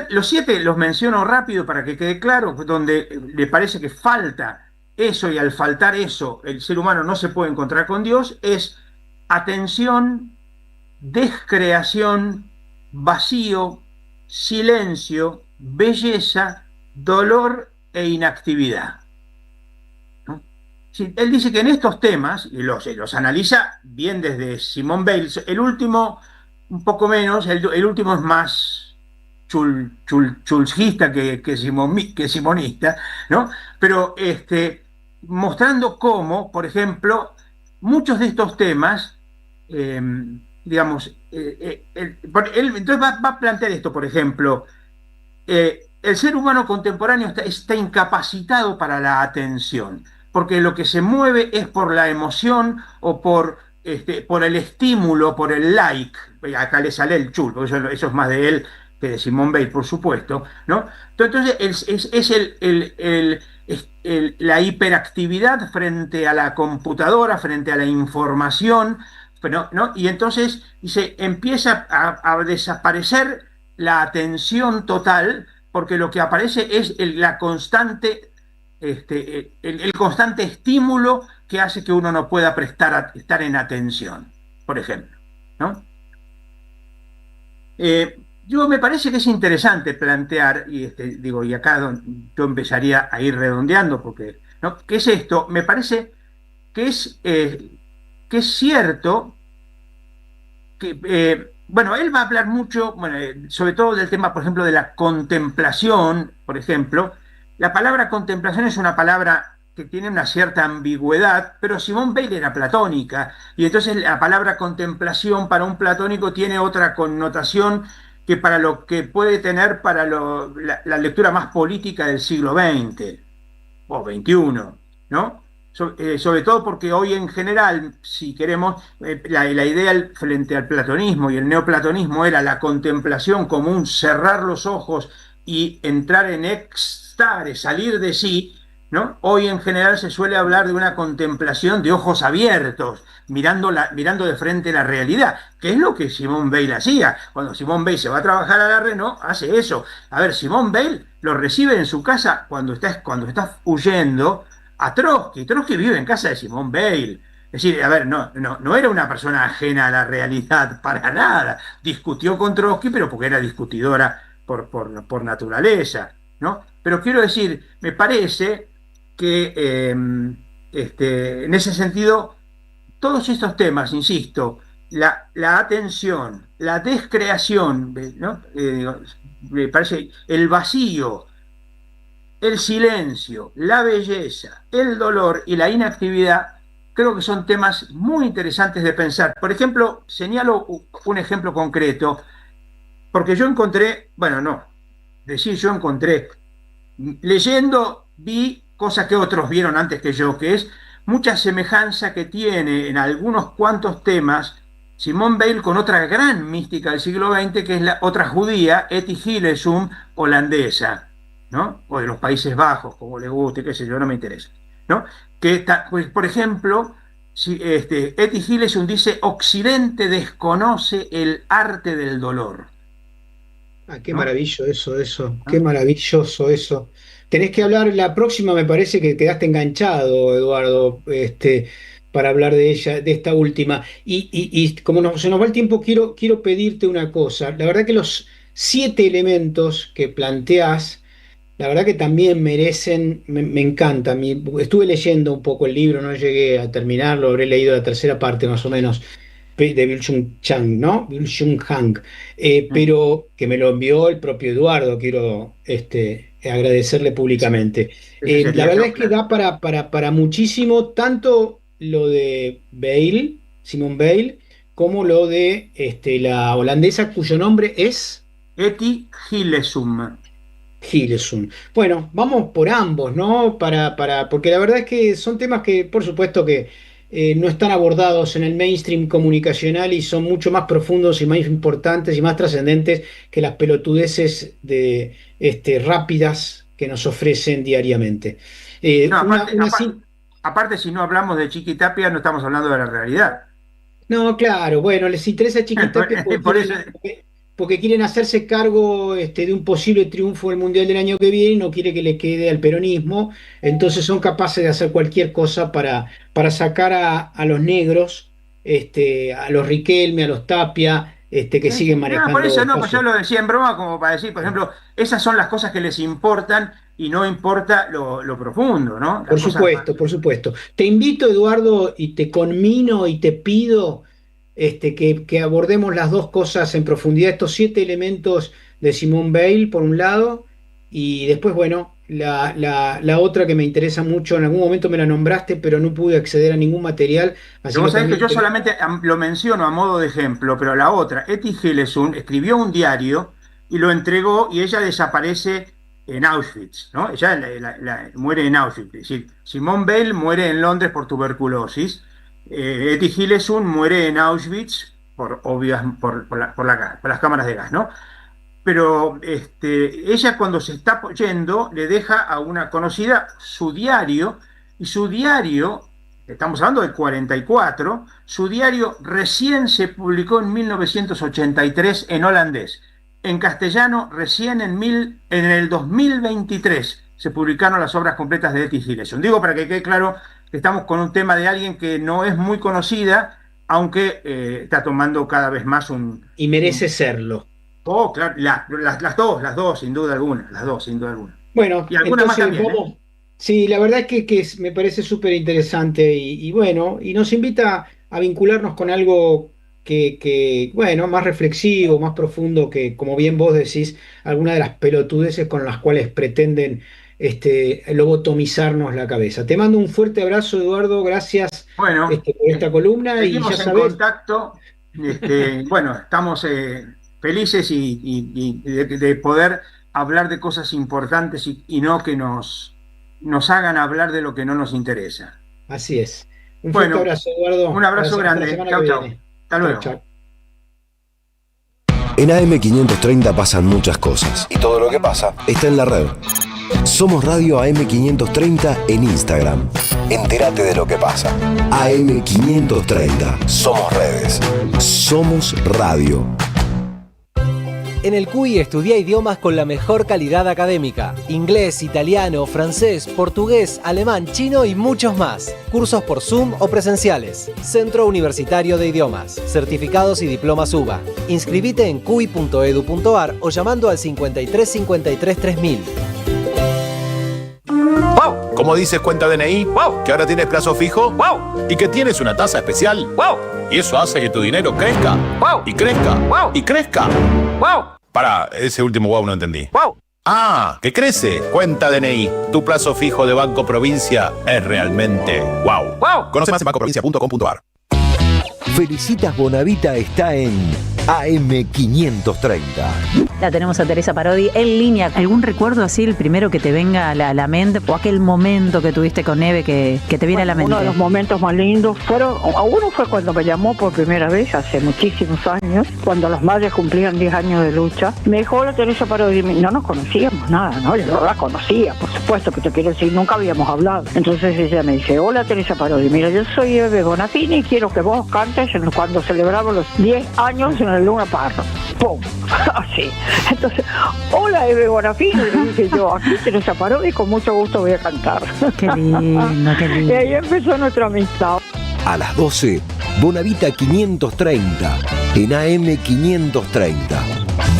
N: los 7 los menciono rápido para que quede claro, donde le parece que falta eso, y al faltar eso el ser humano no se puede encontrar con Dios, es atención, descreación, vacío, silencio, belleza, dolor e inactividad. ¿No? Sí, él dice que en estos temas, y los analiza bien desde Simone Weil, el último un poco menos, el último es más chulsista que simonista, ¿no? Pero mostrando cómo, por ejemplo, muchos de estos temas, digamos, él entonces va a plantear esto, por ejemplo, el ser humano contemporáneo está incapacitado para la atención, porque lo que se mueve es por la emoción o por el estímulo, por el like. Acá le sale el Schul, porque eso es más de él que de Simone Weil, por supuesto, ¿no? Entonces es la hiperactividad frente a la computadora, frente a la información, ¿no? Y entonces empieza a desaparecer la atención total, porque lo que aparece es el constante estímulo que hace que uno no pueda estar en atención, por ejemplo, ¿no? Yo me parece que es interesante plantear, y acá yo empezaría a ir redondeando, porque, ¿no? ¿Qué es esto? Me parece que es cierto que bueno, él va a hablar mucho, bueno, sobre todo del tema, por ejemplo, de la contemplación, por ejemplo. La palabra contemplación es una palabra que tiene una cierta ambigüedad, pero Simone Weil era platónica, y entonces la palabra contemplación para un platónico tiene otra connotación que para lo que puede tener para la lectura más política del siglo XX o XXI, ¿no? Sobre todo porque hoy en general, si queremos, la idea frente al platonismo y el neoplatonismo era la contemplación como un cerrar los ojos y entrar en éxtasis, salir de sí, ¿no? Hoy en general se suele hablar de una contemplación de ojos abiertos, mirando de frente la realidad, que es lo que Simone Weil hacía. Cuando Simone Weil se va a trabajar a la Renault, hace eso. A ver, Simone Weil lo recibe en su casa cuando está huyendo a Trotsky. Trotsky vive en casa de Simone Weil. Es decir, a ver, no era una persona ajena a la realidad para nada. Discutió con Trotsky, pero porque era discutidora por naturaleza, ¿no? Pero quiero decir, me parece que en ese sentido, todos estos temas, insisto, la atención, la descreación, ¿no? Me parece el vacío, el silencio, la belleza, el dolor y la inactividad, creo que son temas muy interesantes de pensar. Por ejemplo, señalo un ejemplo concreto, porque yo encontré, bueno, no, decir yo encontré, leyendo vi cosas que otros vieron antes que yo, que es mucha semejanza que tiene en algunos cuantos temas Simone Weil con otra gran mística del siglo XX, que es la otra judía, Etty Hillesum, holandesa, ¿no? O de los Países Bajos, como le guste, qué sé yo, no me interesa, ¿no? Que está, pues, por ejemplo, Etty Hillesum dice: Occidente desconoce el arte del dolor.
C: Ah, qué
N: ¿No?
C: maravilloso eso, qué maravilloso eso. Tenés que hablar la próxima, me parece que quedaste enganchado, Eduardo, para hablar de ella, de esta última. Y como se nos va el tiempo, quiero pedirte una cosa. La verdad que los 7 elementos que planteás, la verdad que también merecen, me encanta. Estuve leyendo un poco el libro, no llegué a terminarlo, habré leído la tercera parte más o menos de Byung-Chul Chang, ¿no? Byung-Chul Han, pero que me lo envió el propio Eduardo, quiero agradecerle públicamente.
N: Ese
C: La
N: sería
C: verdad
N: yo,
C: es que
N: claro.
C: da para muchísimo, tanto lo de Weil, Simone Weil, como lo de la holandesa cuyo nombre es
N: Etty Hillesum.
C: Gilesun. Bueno, vamos por ambos, ¿no? Porque la verdad es que son temas que, por supuesto, que no están abordados en el mainstream comunicacional y son mucho más profundos y más importantes y más trascendentes que las pelotudeces rápidas que nos ofrecen diariamente.
N: No,
C: Una,
N: aparte,
C: una
N: aparte,
C: sim-
N: aparte, si no hablamos de Chiquitapia, no estamos hablando de la realidad.
C: No, claro, bueno, les interesa Chiquitapia
N: Por eso,
C: porque quieren hacerse cargo de un posible triunfo del Mundial del año que viene y no quiere que le quede al peronismo, entonces son capaces de hacer cualquier cosa para sacar a los negros, a los Riquelme, a los Tapia, que siguen
N: no, por
C: manejando
N: eso no, pues yo
C: espacios.
N: lo decía en broma como para decir, por ejemplo, esas son las cosas que les importan y no importa lo profundo, ¿no? Las
C: Por
N: cosas más.
C: supuesto, por supuesto. Te invito, Eduardo, y te conmino y te pido que abordemos las dos cosas en profundidad, estos 7 elementos de Simone Weil, por un lado, y después, bueno, la otra que me interesa mucho, en algún momento me la nombraste, pero no pude acceder a ningún material,
N: Que
C: así que
N: vos sabés que
C: también
N: yo solamente lo menciono a modo de ejemplo, pero la otra, Etty Hillesum, escribió un diario y lo entregó y ella desaparece en Auschwitz, ¿no? Ella muere en Auschwitz. Es decir, Simone Weil muere en Londres por tuberculosis, Etty Hillesum muere en Auschwitz por obvias, por las cámaras de gas, ¿no? Pero ella cuando se está yendo le deja a una conocida su diario, y su diario, estamos hablando del 44, su diario recién se publicó en 1983 en holandés. En castellano, recién en el 2023 se publicaron las obras completas de Etty Hillesum. Digo para que quede claro que estamos con un tema de alguien que no es muy conocida, aunque está tomando cada vez más
C: y merece serlo.
N: Oh, claro, las dos, sin duda alguna, las dos, sin duda alguna.
C: Bueno,
N: Y algunas más
C: entonces
N: también, ¿eh?
C: vamos. Sí, la verdad es que me parece súper interesante y bueno, y nos invita a vincularnos con algo bueno, más reflexivo, más profundo que, como bien vos decís, alguna de las pelotudeces con las cuales pretenden lobotomizarnos la cabeza. Te mando un fuerte abrazo, Eduardo, gracias
N: Bueno,
C: por esta columna y
N: seguimos
C: ya
N: en
C: sabés.
N: contacto. Bueno, estamos felices y de poder hablar de cosas importantes y no que nos hagan hablar de lo que no nos interesa.
C: Así es. Un fuerte abrazo, Eduardo.
N: Un abrazo
C: Hasta la
N: grande.
C: semana
N: Chau,
C: que
N: chau.
C: viene.
N: Hasta luego.
C: Chau.
A: En AM530 pasan muchas cosas y todo lo que pasa está en la red. Somos Radio AM530 en Instagram. Entérate de lo que pasa. AM530. Somos redes. Somos radio.
G: En el CUI estudia idiomas con la mejor calidad académica. Inglés, italiano, francés, portugués, alemán, chino y muchos más. Cursos por Zoom o presenciales. Centro Universitario de Idiomas. Certificados y diplomas UBA. Inscribite en cui.edu.ar o llamando al 53 53 3000.
J: ¡Wow! ¿Cómo dices cuenta DNI? ¡Wow! ¿Que ahora tienes plazo fijo? ¡Wow! ¿Y que tienes una tasa especial? ¡Wow! Y eso hace que tu dinero crezca. ¡Wow! Y crezca. ¡Wow! Y crezca. ¡Wow! Pará, ese último wow no entendí. ¡Wow! ¡Ah! ¡Que crece! Cuenta DNI. Tu plazo fijo de Banco Provincia es realmente wow. ¡Wow! Conoce más en bancoprovincia.com.ar.
A: Felicitas Bonavita está en AM530.
O: La tenemos a Teresa Parodi en línea. ¿Algún recuerdo así, el primero que te venga a la mente? ¿O aquel momento que tuviste con Eve que te viene a la mente?
P: Uno de los momentos más lindos uno fue cuando me llamó por primera vez, hace muchísimos años, cuando los Mayas cumplían 10 años de lucha. Me dijo, hola Teresa Parodi. No nos conocíamos nada, ¿no? Yo no la conocía, por supuesto, que te quiero decir, nunca habíamos hablado. Entonces ella me dice, hola Teresa Parodi, mira, yo soy Eve Bonafini y quiero que vos cantes cuando celebramos los 10 años en el Luna Park. ¡Pum! Así. Entonces, hola Eve Bonafini, le dije yo, aquí Teresa Parodi, con mucho gusto voy a cantar.
O: Qué lindo, qué lindo.
P: Y ahí empezó nuestra amistad.
A: A las 12, Bonavita 530 en AM530.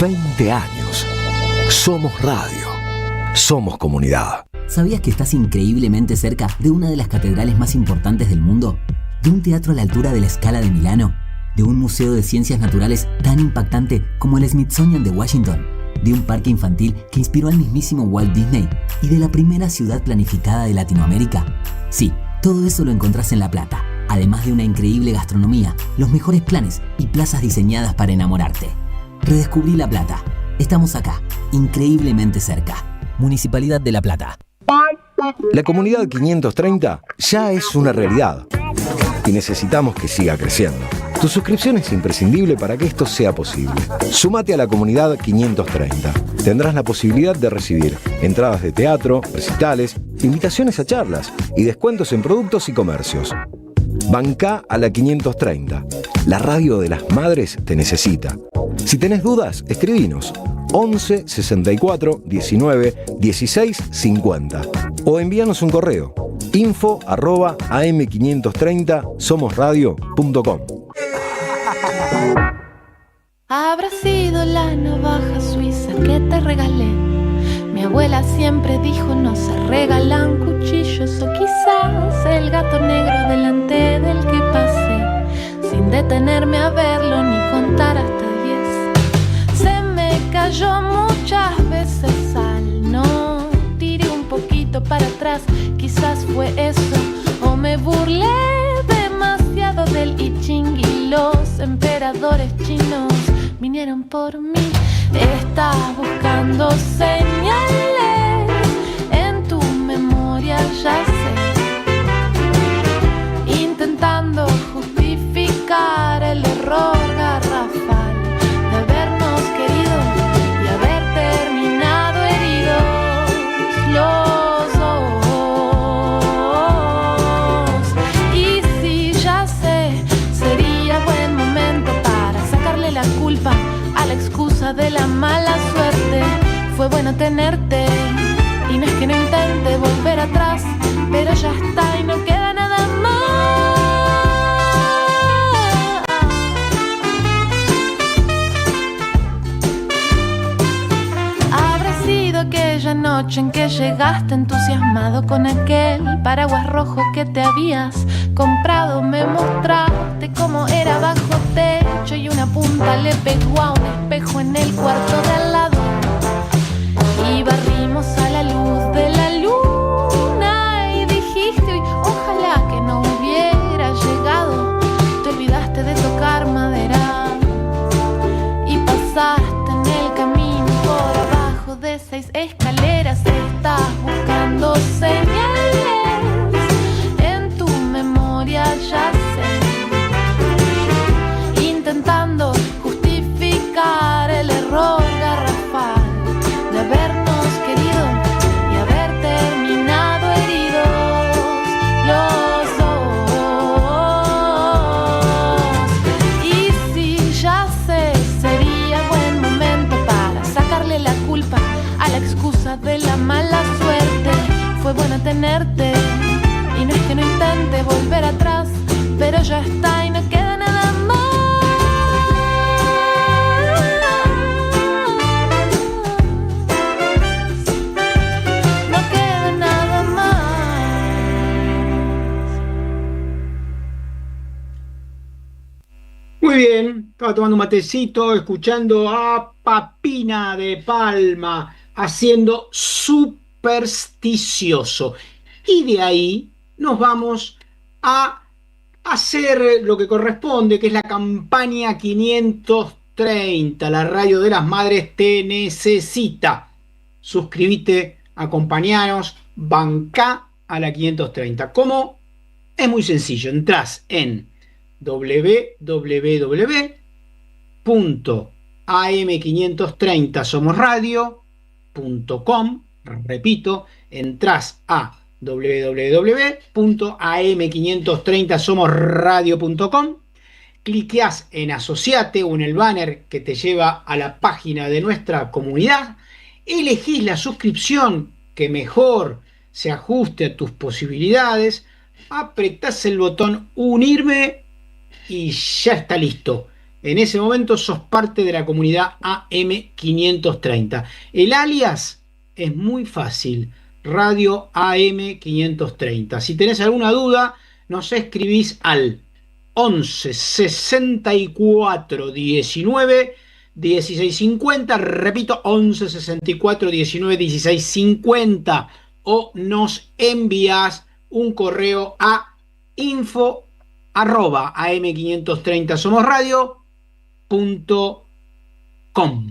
A: 20 años. Somos radio. Somos comunidad.
Q: ¿Sabías que estás increíblemente cerca de una de las catedrales más importantes del mundo? ¿De un teatro a la altura de la Scala de Milano? ¿De un museo de ciencias naturales tan impactante como el Smithsonian de Washington? ¿De un parque infantil que inspiró al mismísimo Walt Disney? ¿Y de la primera ciudad planificada de Latinoamérica? Sí, todo eso lo encontrás en La Plata, además de una increíble gastronomía, los mejores planes y plazas diseñadas para enamorarte. Redescubrí La Plata. Estamos acá, increíblemente cerca. Municipalidad de La Plata.
A: La comunidad 530 ya es una realidad y necesitamos que siga creciendo. Tu suscripción es imprescindible para que esto sea posible. Sumate a la comunidad 530. Tendrás la posibilidad de recibir entradas de teatro, recitales, invitaciones a charlas y descuentos en productos y comercios. Bancá a la 530. La radio de las madres te necesita. Si tenés dudas, escribinos 11 64 19 16 50 o envíanos un correo info@am530somosradio.com.
R: Habrá sido la navaja suiza que te regalé. Mi abuela siempre dijo no se regalan cuchillos, o quizás el gato negro delante del que pasé, sin detenerme a verlo ni contar hasta 10. Se me cayó muchas veces al no, tiré un poquito para atrás, quizás fue eso, o me burlé demasiado del I Ching y los emperadores chinos vinieron por mí. Estás buscando señales en tu memoria, ya sé, intentando justificar el error garrafal de habernos querido y haber terminado heridos los dos. Y si ya sé, sería buen momento para sacarle la culpa a la excusa de la mala suerte. Fue bueno tenerte y no es que no intente volver atrás, pero ya está y no queda nada más. Habrá sido aquella noche en que llegaste entusiasmado con aquel paraguas rojo que te habías comprado me mostraste cómo era bajo techo y una punta le pegó a un espejo en el cuarto de al lado. Y barrimos a la luz de la luna y dijiste hoy, ojalá que no hubiera llegado. Te olvidaste de tocar madera y pasaste en el camino por abajo de 6 escaleras. Estás buscando señales en tu memoria, ya sé, intentando justificar el error garrafal de habernos querido y haber terminado heridos los dos. Y si ya sé, sería buen momento para sacarle la culpa a la excusa de la mala suerte. Fue bueno tenerte y no es que no intente volver atrás, pero ya está y no queda nada más. No queda nada más.
C: Muy bien, estaba tomando un matecito, escuchando a Papina de Palma haciendo Supersticioso. Y de ahí nos vamos a hacer lo que corresponde, que es la campaña 530. La radio de las madres te necesita. Suscríbete, acompañanos, bancá a la 530. ¿Cómo? Es muy sencillo. Entrás en www.am530somosradio.com. Repito, entrás a www.am530somosradio.com, cliqueás en asociate o en el banner que te lleva a la página de nuestra comunidad, elegís la suscripción que mejor se ajuste a tus posibilidades, apretás el botón unirme y ya está listo. En ese momento sos parte de la comunidad AM530. El alias es muy fácil, Radio AM530. Si tenés alguna duda, nos escribís al 11 64 19 16 50. Repito, 11 64 19 16 50. O nos envías un correo a info@am530somosradio.com.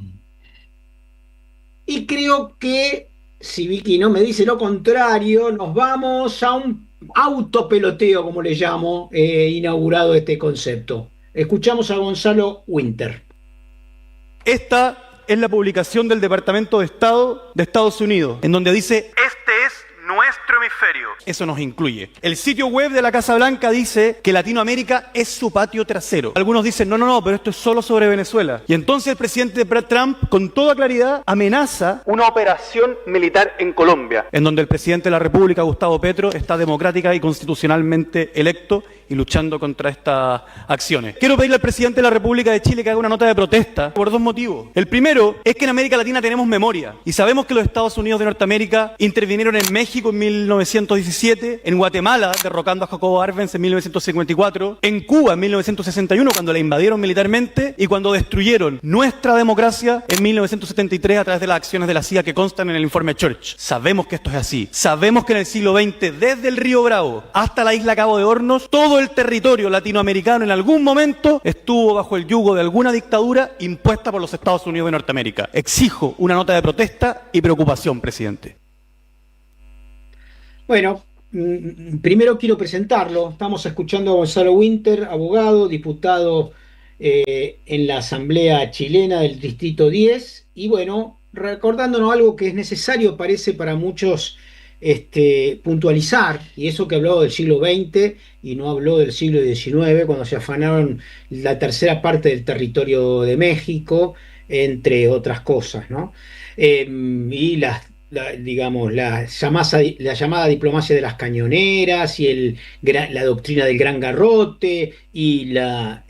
C: Y creo que, si Vicky no me dice lo contrario, nos vamos a un autopeloteo, como le llamo, inaugurado este concepto. Escuchamos a Gonzalo Winter.
S: Esta es la publicación del Departamento de Estado de Estados Unidos, en donde dice: este es nuestro hemisferio. Eso nos incluye. El sitio web de la Casa Blanca dice que Latinoamérica es su patio trasero. Algunos dicen, no, pero esto es solo sobre Venezuela. Y entonces el presidente Trump, con toda claridad, amenaza una operación militar en Colombia, en donde el presidente de la República, Gustavo Petro, está democrática y constitucionalmente electo y luchando contra estas acciones. Quiero pedirle al presidente de la República de Chile que haga una nota de protesta por 2 motivos. El primero es que en América Latina tenemos memoria y sabemos que los Estados Unidos de Norteamérica intervinieron en México en 1917, en Guatemala derrocando a Jacobo Arbenz en 1954, en Cuba en 1961 cuando la invadieron militarmente y cuando destruyeron nuestra democracia en 1973 a través de las acciones de la CIA que constan en el informe Church. Sabemos que esto es así. Sabemos que en el siglo XX, desde el Río Bravo hasta la isla Cabo de Hornos, todo el territorio latinoamericano en algún momento estuvo bajo el yugo de alguna dictadura impuesta por los Estados Unidos de Norteamérica. Exijo una nota de protesta y preocupación, presidente.
C: Bueno, primero quiero presentarlo. Estamos escuchando a Gonzalo Winter, abogado, diputado en la Asamblea Chilena del Distrito 10. Y bueno, recordándonos algo que es necesario, parece, para muchos puntualizar, y eso que habló del siglo XX y no habló del siglo XIX, cuando se afanaron la tercera parte del territorio de México, entre otras cosas, ¿no? Y la llamada diplomacia de las cañoneras y la doctrina del Gran Garrote y la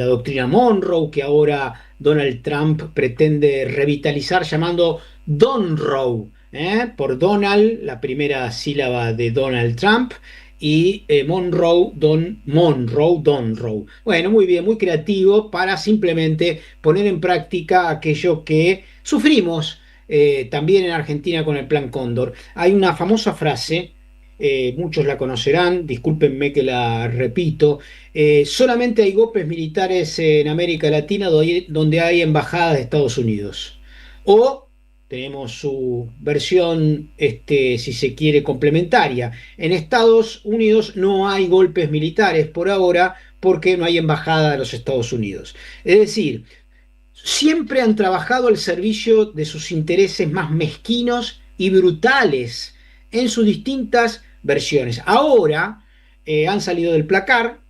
C: doctrina Monroe, que ahora Donald Trump pretende revitalizar llamando Donroe, por Donald, la primera sílaba de Donald Trump, y Monroe Donroe. Bueno, muy bien, muy creativo para simplemente poner en práctica aquello que sufrimos también en Argentina con el Plan Cóndor. Hay una famosa frase, muchos la conocerán, discúlpenme que la repito, solamente hay golpes militares en América Latina donde hay embajadas de Estados Unidos. O tenemos su versión, si se quiere, complementaria. En Estados Unidos no hay golpes militares por ahora porque no hay embajada de los Estados Unidos. Es decir, siempre han trabajado al servicio de sus intereses más mezquinos y brutales en sus distintas versiones. Ahora han salido del placar,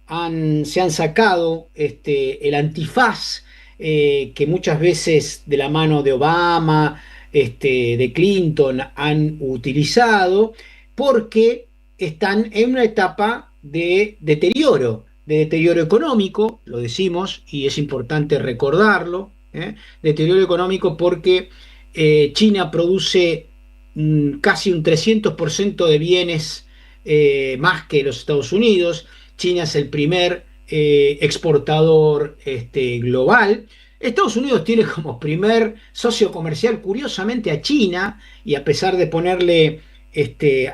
C: se han sacado el antifaz que muchas veces de la mano de Obama, de Clinton han utilizado, porque están en una etapa de deterioro económico, lo decimos y es importante recordarlo, deterioro económico porque China produce casi un 300% de bienes más que los Estados Unidos. China es el primer exportador global. Estados Unidos tiene como primer socio comercial, curiosamente, a China, y a pesar de ponerle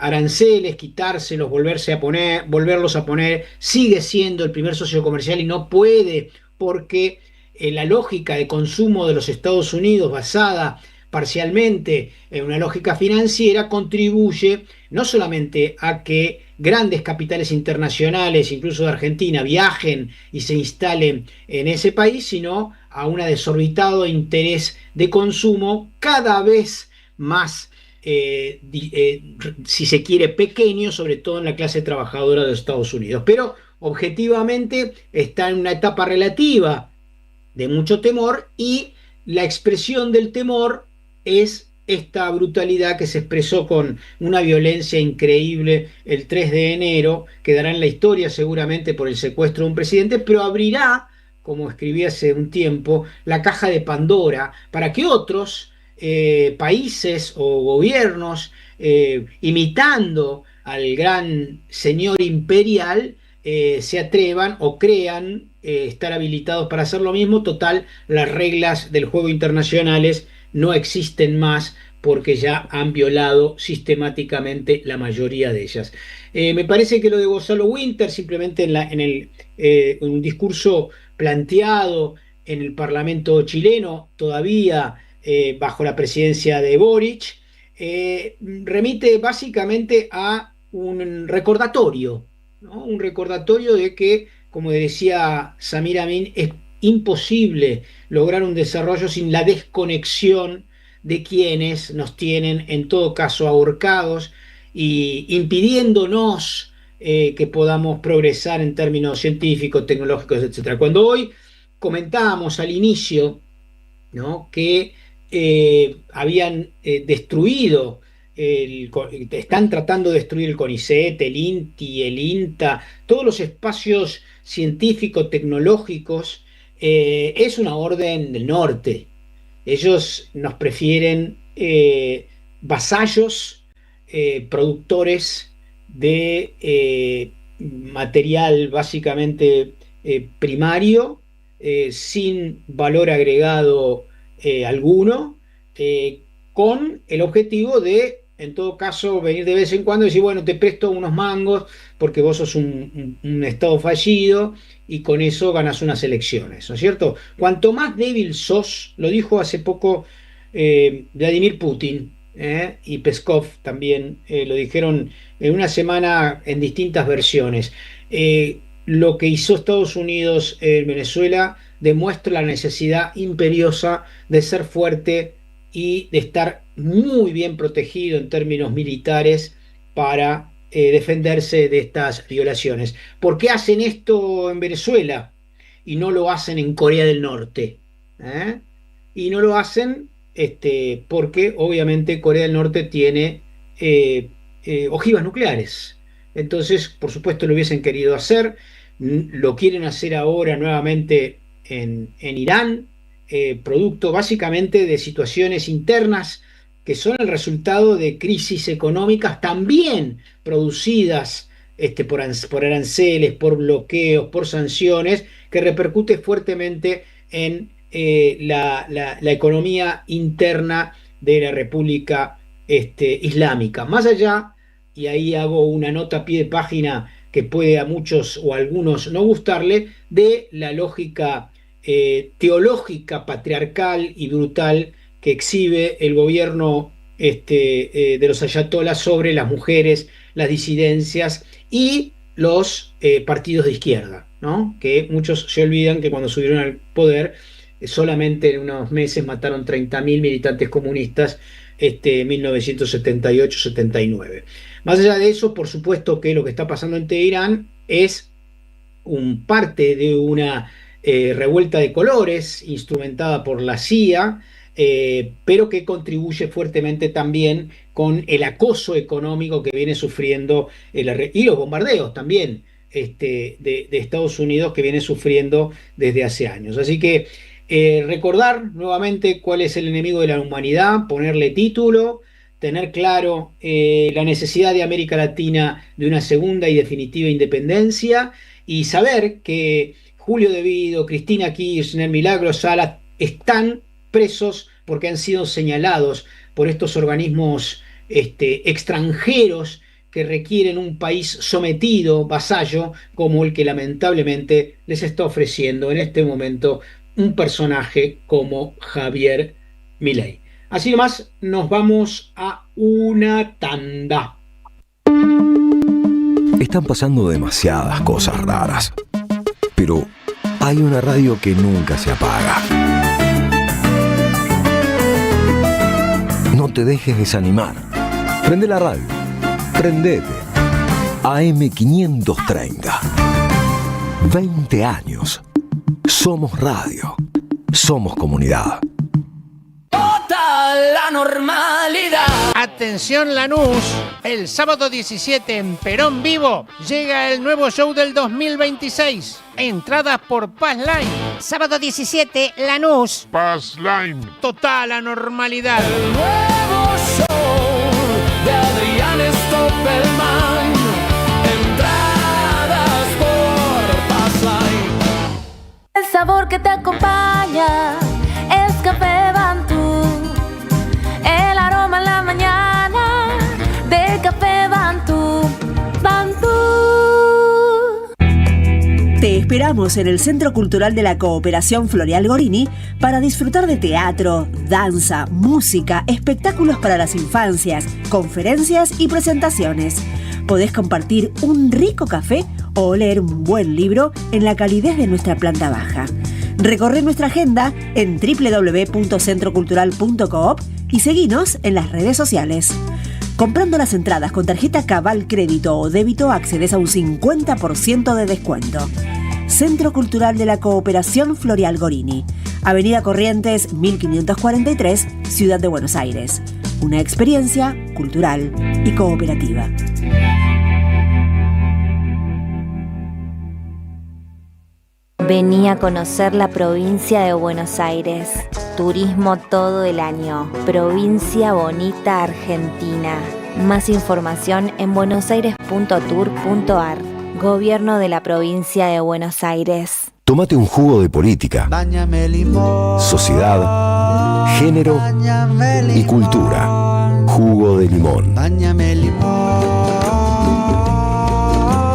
C: aranceles, quitárselos, volverlos a poner, sigue siendo el primer socio comercial y no puede, porque la lógica de consumo de los Estados Unidos, basada parcialmente en una lógica financiera, contribuye no solamente a que grandes capitales internacionales, incluso de Argentina, viajen y se instalen en ese país, sino a un desorbitado interés de consumo cada vez más, si se quiere, pequeño, sobre todo en la clase trabajadora de Estados Unidos. Pero objetivamente está en una etapa relativa de mucho temor, y la expresión del temor es esta brutalidad que se expresó con una violencia increíble el 3 de enero, quedará en la historia seguramente por el secuestro de un presidente, pero abrirá, como escribí hace un tiempo, la caja de Pandora para que otros países o gobiernos, imitando al gran señor imperial, se atrevan o crean estar habilitados para hacer lo mismo. Total, las reglas del juego internacionales no existen más porque ya han violado sistemáticamente la mayoría de ellas. Me parece que lo de Gonzalo Winter, simplemente en un discurso planteado en el Parlamento chileno, todavía bajo la presidencia de Boric, remite básicamente a un recordatorio, ¿no? Un recordatorio de que, como decía Samir Amin, es imposible lograr un desarrollo sin la desconexión de quienes nos tienen en todo caso ahorcados y impidiéndonos que podamos progresar en términos científicos, tecnológicos, etc. Cuando hoy comentábamos al inicio, ¿no?, que habían destruido, están tratando de destruir el CONICET, el INTI, el INTA, todos los espacios científicos, tecnológicos, es una orden del norte. Ellos nos prefieren vasallos, productores de material básicamente primario, sin valor agregado alguno, con el objetivo de, en todo caso, venir de vez en cuando y decir, bueno, te presto unos mangos porque vos sos un Estado fallido y con eso ganas unas elecciones, ¿no es cierto? Cuanto más débil sos, lo dijo hace poco Vladimir Putin, y Peskov también lo dijeron en una semana en distintas versiones. Lo que hizo Estados Unidos en Venezuela demuestra la necesidad imperiosa de ser fuerte y de estar muy bien protegido en términos militares para defenderse de estas violaciones. ¿Por qué hacen esto en Venezuela y no lo hacen en Corea del Norte? Y no lo hacen porque obviamente Corea del Norte tiene ojivas nucleares. Entonces, por supuesto, lo hubiesen querido hacer. Lo quieren hacer ahora nuevamente en Irán, producto básicamente de situaciones internas que son el resultado de crisis económicas también producidas por aranceles, por bloqueos, por sanciones, que repercute fuertemente en la economía interna de la República Islámica. Más allá, y ahí hago una nota a pie de página que puede a muchos o a algunos no gustarle, de la lógica teológica, patriarcal y brutal que exhibe el gobierno de los ayatolás sobre las mujeres, las disidencias y los partidos de izquierda, ¿no? Que muchos se olvidan que cuando subieron al poder solamente en unos meses mataron 30.000 militantes comunistas, 1978-79. Más allá de eso, por supuesto que lo que está pasando en Teherán es parte de una revuelta de colores instrumentada por la CIA, pero que contribuye fuertemente también con el acoso económico que viene sufriendo y los bombardeos también de Estados Unidos que viene sufriendo desde hace años. Así que recordar nuevamente cuál es el enemigo de la humanidad, ponerle título, tener claro la necesidad de América Latina de una segunda y definitiva independencia y saber que Julio De Vido, Cristina Kirchner, Milagros Sala están presos porque han sido señalados por estos organismos extranjeros que requieren un país sometido, vasallo, como el que lamentablemente les está ofreciendo en este momento un personaje como Javier Milei. Así nomás nos vamos a una tanda.
A: Están pasando demasiadas cosas raras, pero hay una radio que nunca se apaga. No te dejes desanimar. Prende la radio. Prendete. AM530. 20 años. Somos radio. Somos comunidad.
T: La normalidad.
U: Atención Lanús, el sábado 17 en Perón Vivo llega el nuevo show del 2026. Entradas por Paz Line.
V: Sábado 17, Lanús.
U: Paz Line. Total anormalidad.
T: El nuevo show de Adrián Stoppelman. Entradas por Paz Line.
R: El sabor que te acompaña es Café Bantú. El aroma en la mañana de Café Bantú. Bantú.
D: Te esperamos en el Centro Cultural de la Cooperación Floreal Gorini para disfrutar de teatro, danza, música, espectáculos para las infancias, conferencias y presentaciones. Podés compartir un rico café o leer un buen libro en la calidez de nuestra planta baja. Recorre nuestra agenda en www.centrocultural.coop y seguinos en las redes sociales. Comprando las entradas con tarjeta Cabal Crédito o Débito accedes a un 50% de descuento. Centro Cultural de la Cooperación Floreal Gorini, Avenida Corrientes 1543, Ciudad de Buenos Aires. Una experiencia cultural y cooperativa.
W: Vení a conocer la provincia de Buenos Aires. Turismo todo el año. Provincia Bonita, Argentina. Más información en buenosaires.tour.ar. Gobierno de la provincia de Buenos Aires.
A: Tómate un jugo de política,
B: Báñame limón,
A: sociedad, género y cultura. Jugo de limón.
B: Báñame limón.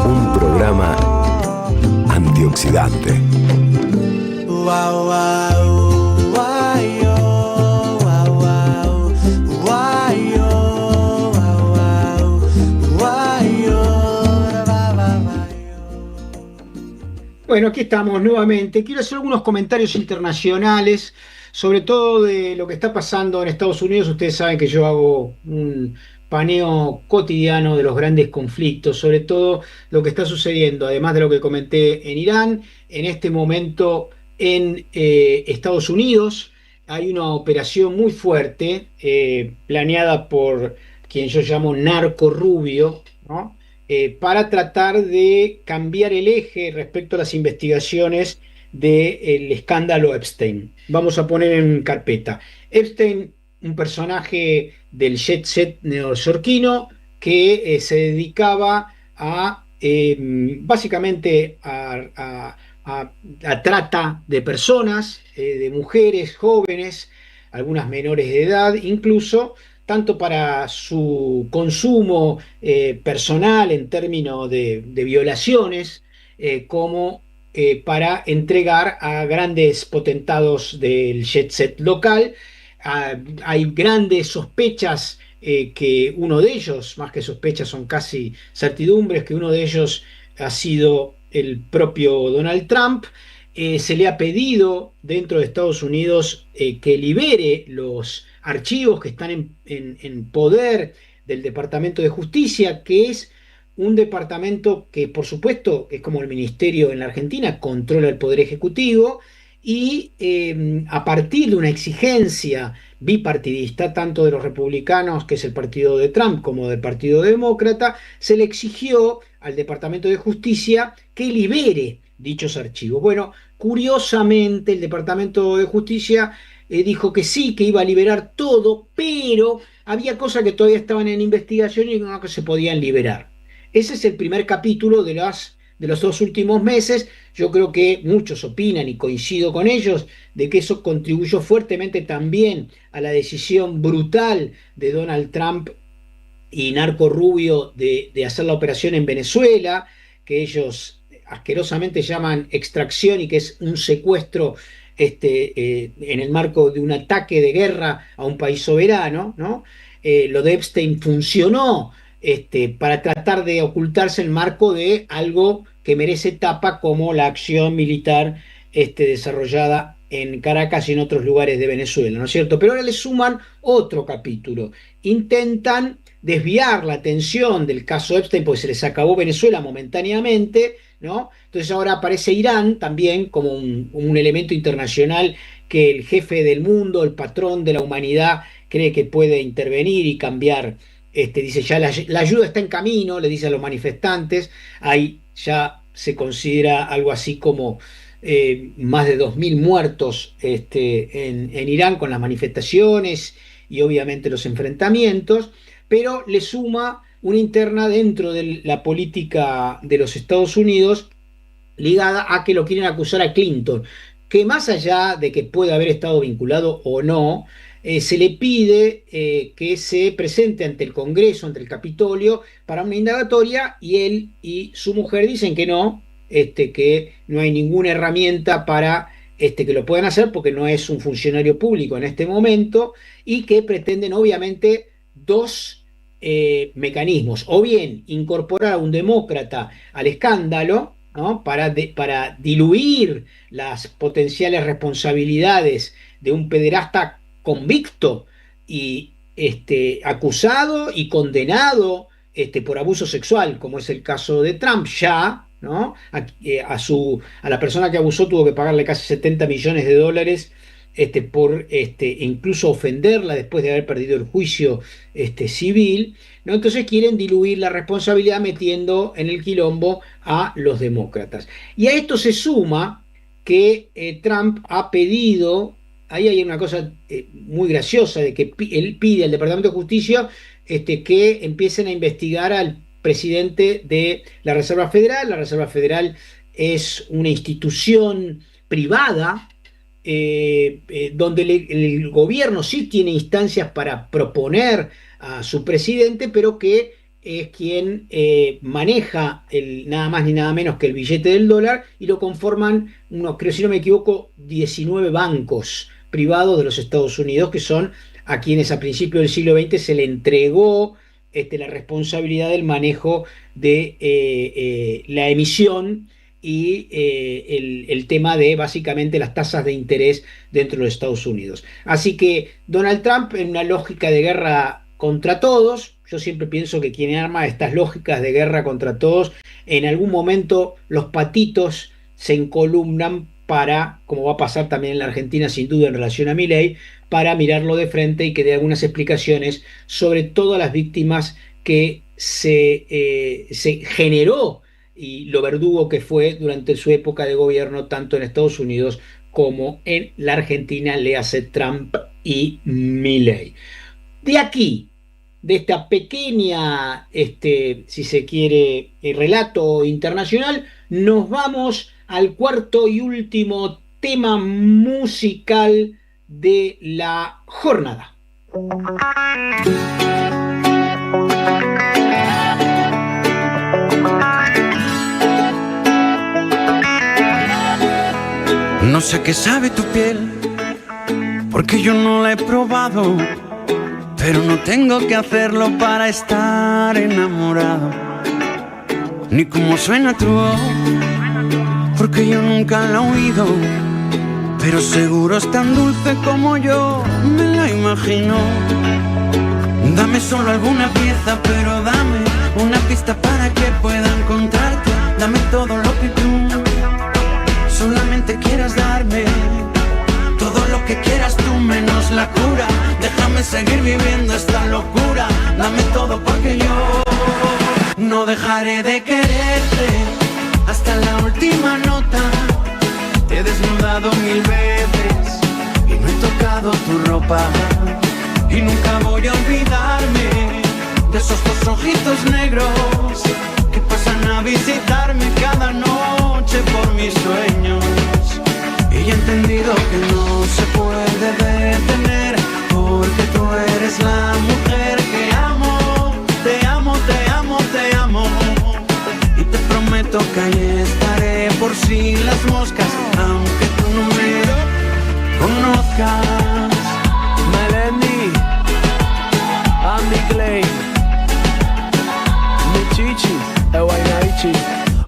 A: Un programa antioxidante.
B: Wow, wow, wow, wow, wow, wow,
C: Bueno, aquí estamos nuevamente. Quiero hacer algunos comentarios internacionales, sobre todo de lo que está pasando en Estados Unidos. Ustedes saben que yo hago un paneo cotidiano de los grandes conflictos, sobre todo lo que está sucediendo, además de lo que comenté en Irán, en este momento en Estados Unidos. Hay una operación muy fuerte planeada por quien yo llamo Narco Rubio, ¿no? Para tratar de cambiar el eje respecto a las investigaciones del escándalo Epstein. Vamos a poner en carpeta. Epstein, un personaje del jet set neoyorquino que se dedicaba a básicamente a trata de personas, de mujeres jóvenes, algunas menores de edad incluso, tanto para su consumo personal en términos de violaciones, como para entregar a grandes potentados del jet set local. Hay grandes sospechas que uno de ellos, más que sospechas son casi certidumbres, que uno de ellos ha sido el propio Donald Trump. Se le ha pedido dentro de Estados Unidos que libere los archivos que están en poder del Departamento de Justicia, que es un departamento que, por supuesto, es como el ministerio en la Argentina, controla el Poder Ejecutivo, y a partir de una exigencia bipartidista, tanto de los republicanos, que es el partido de Trump, como del Partido Demócrata, se le exigió al Departamento de Justicia que libere dichos archivos. Bueno, curiosamente el Departamento de Justicia dijo que sí, que iba a liberar todo, pero había cosas que todavía estaban en investigación y no que se podían liberar. Ese es el primer capítulo de los 2 últimos meses. Yo creo que muchos opinan, y coincido con ellos, de que eso contribuyó fuertemente también a la decisión brutal de Donald Trump y Narco Rubio de hacer la operación en Venezuela, que ellos asquerosamente llaman extracción y que es un secuestro en el marco de un ataque de guerra a un país soberano, ¿no? Lo de Epstein funcionó para tratar de ocultarse el marco de algo que merece tapa, como la acción militar desarrollada en Caracas y en otros lugares de Venezuela, ¿no es cierto? Pero ahora le suman otro capítulo. Intentan desviar la atención del caso Epstein, porque se les acabó Venezuela momentáneamente, ¿no? Entonces ahora aparece Irán también como un elemento internacional que el jefe del mundo, el patrón de la humanidad, cree que puede intervenir y cambiar. Dice, ya la ayuda está en camino, le dice a los manifestantes. Ahí ya se considera algo así como más de 2.000 muertos en Irán, con las manifestaciones y obviamente los enfrentamientos, pero le suma una interna dentro de la política de los Estados Unidos ligada a que lo quieren acusar a Clinton, que más allá de que pueda haber estado vinculado o no, se le pide que se presente ante el Congreso, ante el Capitolio, para una indagatoria, y él y su mujer dicen que no, que no hay ninguna herramienta para que lo puedan hacer, porque no es un funcionario público en este momento, y que pretenden obviamente 2 mecanismos: o bien incorporar a un demócrata al escándalo, ¿no? para diluir las potenciales responsabilidades de un pederasta convicto y acusado y condenado por abuso sexual, como es el caso de Trump ya, ¿no? A la persona que abusó tuvo que pagarle casi 70 millones de dólares por incluso ofenderla después de haber perdido el juicio civil, ¿no? Entonces quieren diluir la responsabilidad metiendo en el quilombo a los demócratas. Y a esto se suma que Trump ha pedido, ahí hay una cosa muy graciosa, de que él pide al Departamento de Justicia que empiecen a investigar al presidente de la Reserva Federal. La Reserva Federal es una institución privada donde el gobierno sí tiene instancias para proponer a su presidente, pero que es quien maneja nada más ni nada menos que el billete del dólar, y lo conforman creo, si no me equivoco, 19 bancos privados de los Estados Unidos, que son a quienes a principios del siglo XX se le entregó la responsabilidad del manejo de la emisión y el tema de básicamente las tasas de interés dentro de los Estados Unidos. Así que Donald Trump, en una lógica de guerra contra todos, yo siempre pienso que quien arma estas lógicas de guerra contra todos, en algún momento los patitos se encolumnan para, como va a pasar también en la Argentina sin duda en relación a Milei, para mirarlo de frente y que dé algunas explicaciones sobre todas las víctimas que se generó y lo verdugo que fue durante su época de gobierno, tanto en Estados Unidos como en la Argentina, le hace Trump y Milei. De aquí de esta pequeña, si se quiere, relato internacional, nos vamos al cuarto y último tema musical de la jornada.
B: No sé qué sabe tu piel, porque yo no la he probado, pero no tengo que hacerlo para estar enamorado. Ni cómo suena tu voz, porque yo nunca la he oído, pero seguro es tan dulce como yo me la imagino. Dame solo alguna pieza, pero dame una pista para que pueda encontrarte. Dame todo lo que tú solamente quieras darme, todo lo que quieras tú menos la cura. Déjame seguir viviendo esta locura. Dame todo porque yo no dejaré de quererte hasta la última nota. Te he desnudado 1000 veces y no he tocado tu ropa, y nunca voy a olvidarme de esos 2 ojitos negros que pasan a visitarme cada noche por mis sueños. Y he entendido que no se puede detener, porque tú eres la mujer que amo. Te amo, te amo, te amo, y te prometo que ahí estaré por si las moscas, aunque tú no me conozcas.
E: Melendi, Andy Clay, mi chichi, Ewainaichi.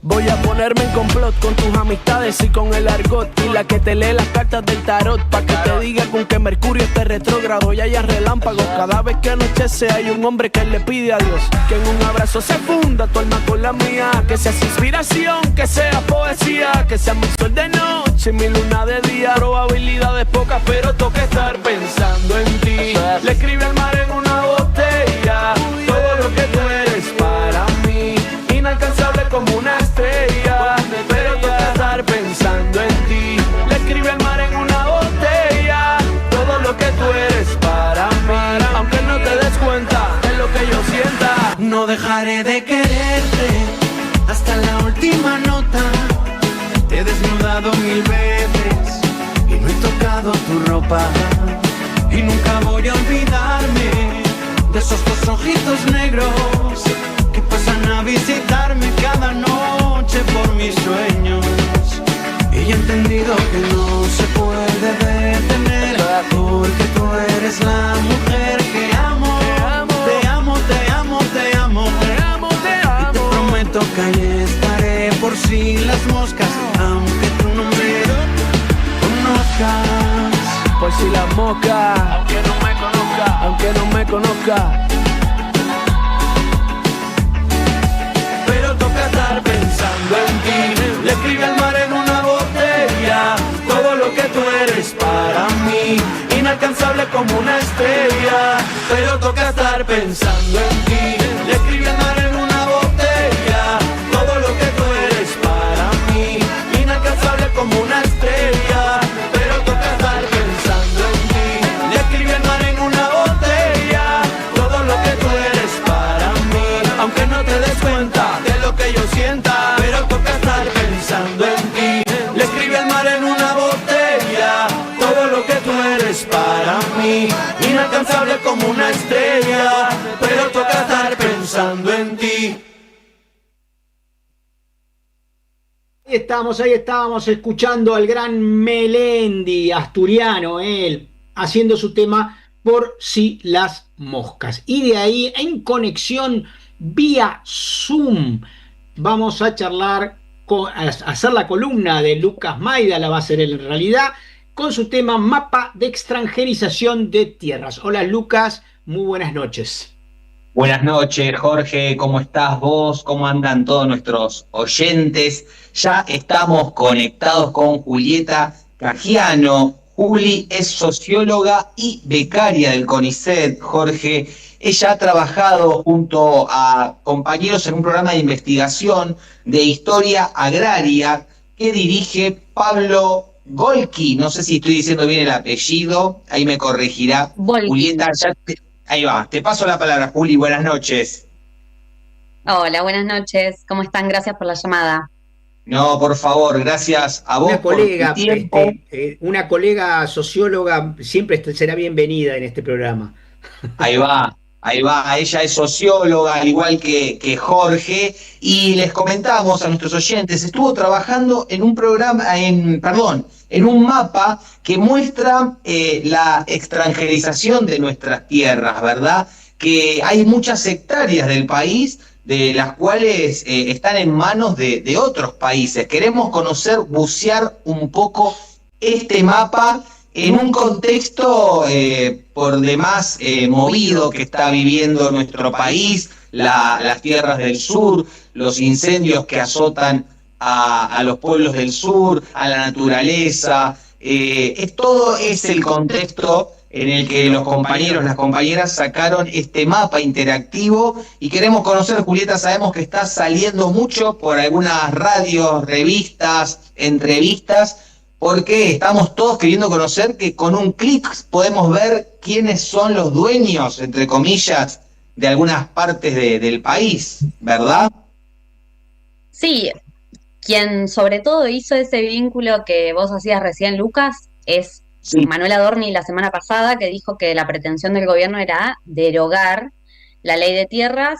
E: Voy a ponerme en complot con tus amistades y con el argot, y la que te lee las cartas del tarot, pa' que te diga con que Mercurio esté retrógrado y haya relámpagos. Cada vez que anochece hay un hombre que le pide a Dios que en un abrazo se funda tu alma con la mía, que seas inspiración, que sea poesía, que sea mi sol de noche y mi luna de día. Probabilidades pocas, pero toca estar pensando en ti. Le escribe al mar en una botella todo lo que tú eres para mí, inalcanzable como una estrella, pero toca estar pensando en ti. Le escribe al mar en una botella todo lo que tú eres para mí, aunque no te des cuenta de lo que yo sienta.
B: No dejaré de quererte hasta la última nota. Te he desnudado 1000 veces y no he tocado tu ropa, y nunca voy a olvidarme de esos 2 ojitos negros que pasan a visitarme cada noche por mis sueños. Y he entendido que no se puede detener, porque tú eres la mujer que amo. Te amo, te amo, te amo, te amo, te amo. Y te prometo que ahí estaré por si las moscas, aunque tú no me conozcas.
E: Por si las moscas, aunque no me conozca, aunque no me conozca.
B: Pero toca estar pensando en ti. Le escribe al mar en una botella todo lo que tú eres para mí, inalcanzable como una estrella. Pero toca estar pensando en ti. Le escribe al mar en una botella todo lo que tú eres para mí, inalcanzable como una estrella. Pero toca estar pensando en ti. Le escribe al mar en una botella todo lo que tú eres para mí, aunque no te des cuenta de lo que yo sienta. Pero toca estar pensando en ti. Le escribe al mar en una botella todo lo que tú eres para mí, inalcanzable como una estrella. Pero toca estar pensando en ti.
C: Ahí estábamos escuchando al gran Melendi, asturiano, él, haciendo su tema Por si las moscas. Y de ahí, en conexión vía Zoom, vamos a charlar, a hacer la columna de Lucas Maida, la va a hacer él en realidad, con su tema Mapa de Extranjerización de Tierras. Hola Lucas, muy buenas noches.
F: Buenas noches, Jorge, ¿cómo estás vos? ¿Cómo andan todos nuestros oyentes? Ya estamos conectados con Julieta Cagiano. Juli es socióloga y becaria del CONICET, Jorge. Ella ha trabajado junto a compañeros en un programa de investigación de historia agraria que dirige Pablo Golki. No sé si estoy diciendo bien el apellido, ahí me corregirá.
W: Volki.
F: Julieta, Ahí va, te paso la palabra, Juli, buenas noches.
H: Hola, buenas noches. ¿Cómo están? Gracias por la llamada.
F: No, por favor, gracias a vos
C: Una
F: por
C: colega,
F: tu tiempo.
C: una colega socióloga siempre será bienvenida en este programa.
F: Ahí va, ella es socióloga, al igual que Jorge, y les comentamos a nuestros oyentes, estuvo trabajando en un programa, en un mapa que muestra la extranjerización de nuestras tierras, ¿verdad? Que hay muchas hectáreas del país de las cuales están en manos de otros países. Queremos conocer, bucear un poco este mapa en un contexto por demás movido que está viviendo nuestro país, las tierras del sur, los incendios que azotan a los pueblos del sur, a la naturaleza. Todo es el contexto en el que los compañeros, las compañeras sacaron este mapa interactivo y queremos conocer, Julieta, sabemos que está saliendo mucho por algunas radios, revistas, entrevistas, porque estamos todos queriendo conocer que con un clic podemos ver quiénes son los dueños, entre comillas, de algunas partes del país, ¿verdad?
H: Sí, quien sobre todo hizo ese vínculo que vos hacías recién, Lucas, es Manuel Adorni la semana pasada, que dijo que la pretensión del gobierno era derogar la ley de tierras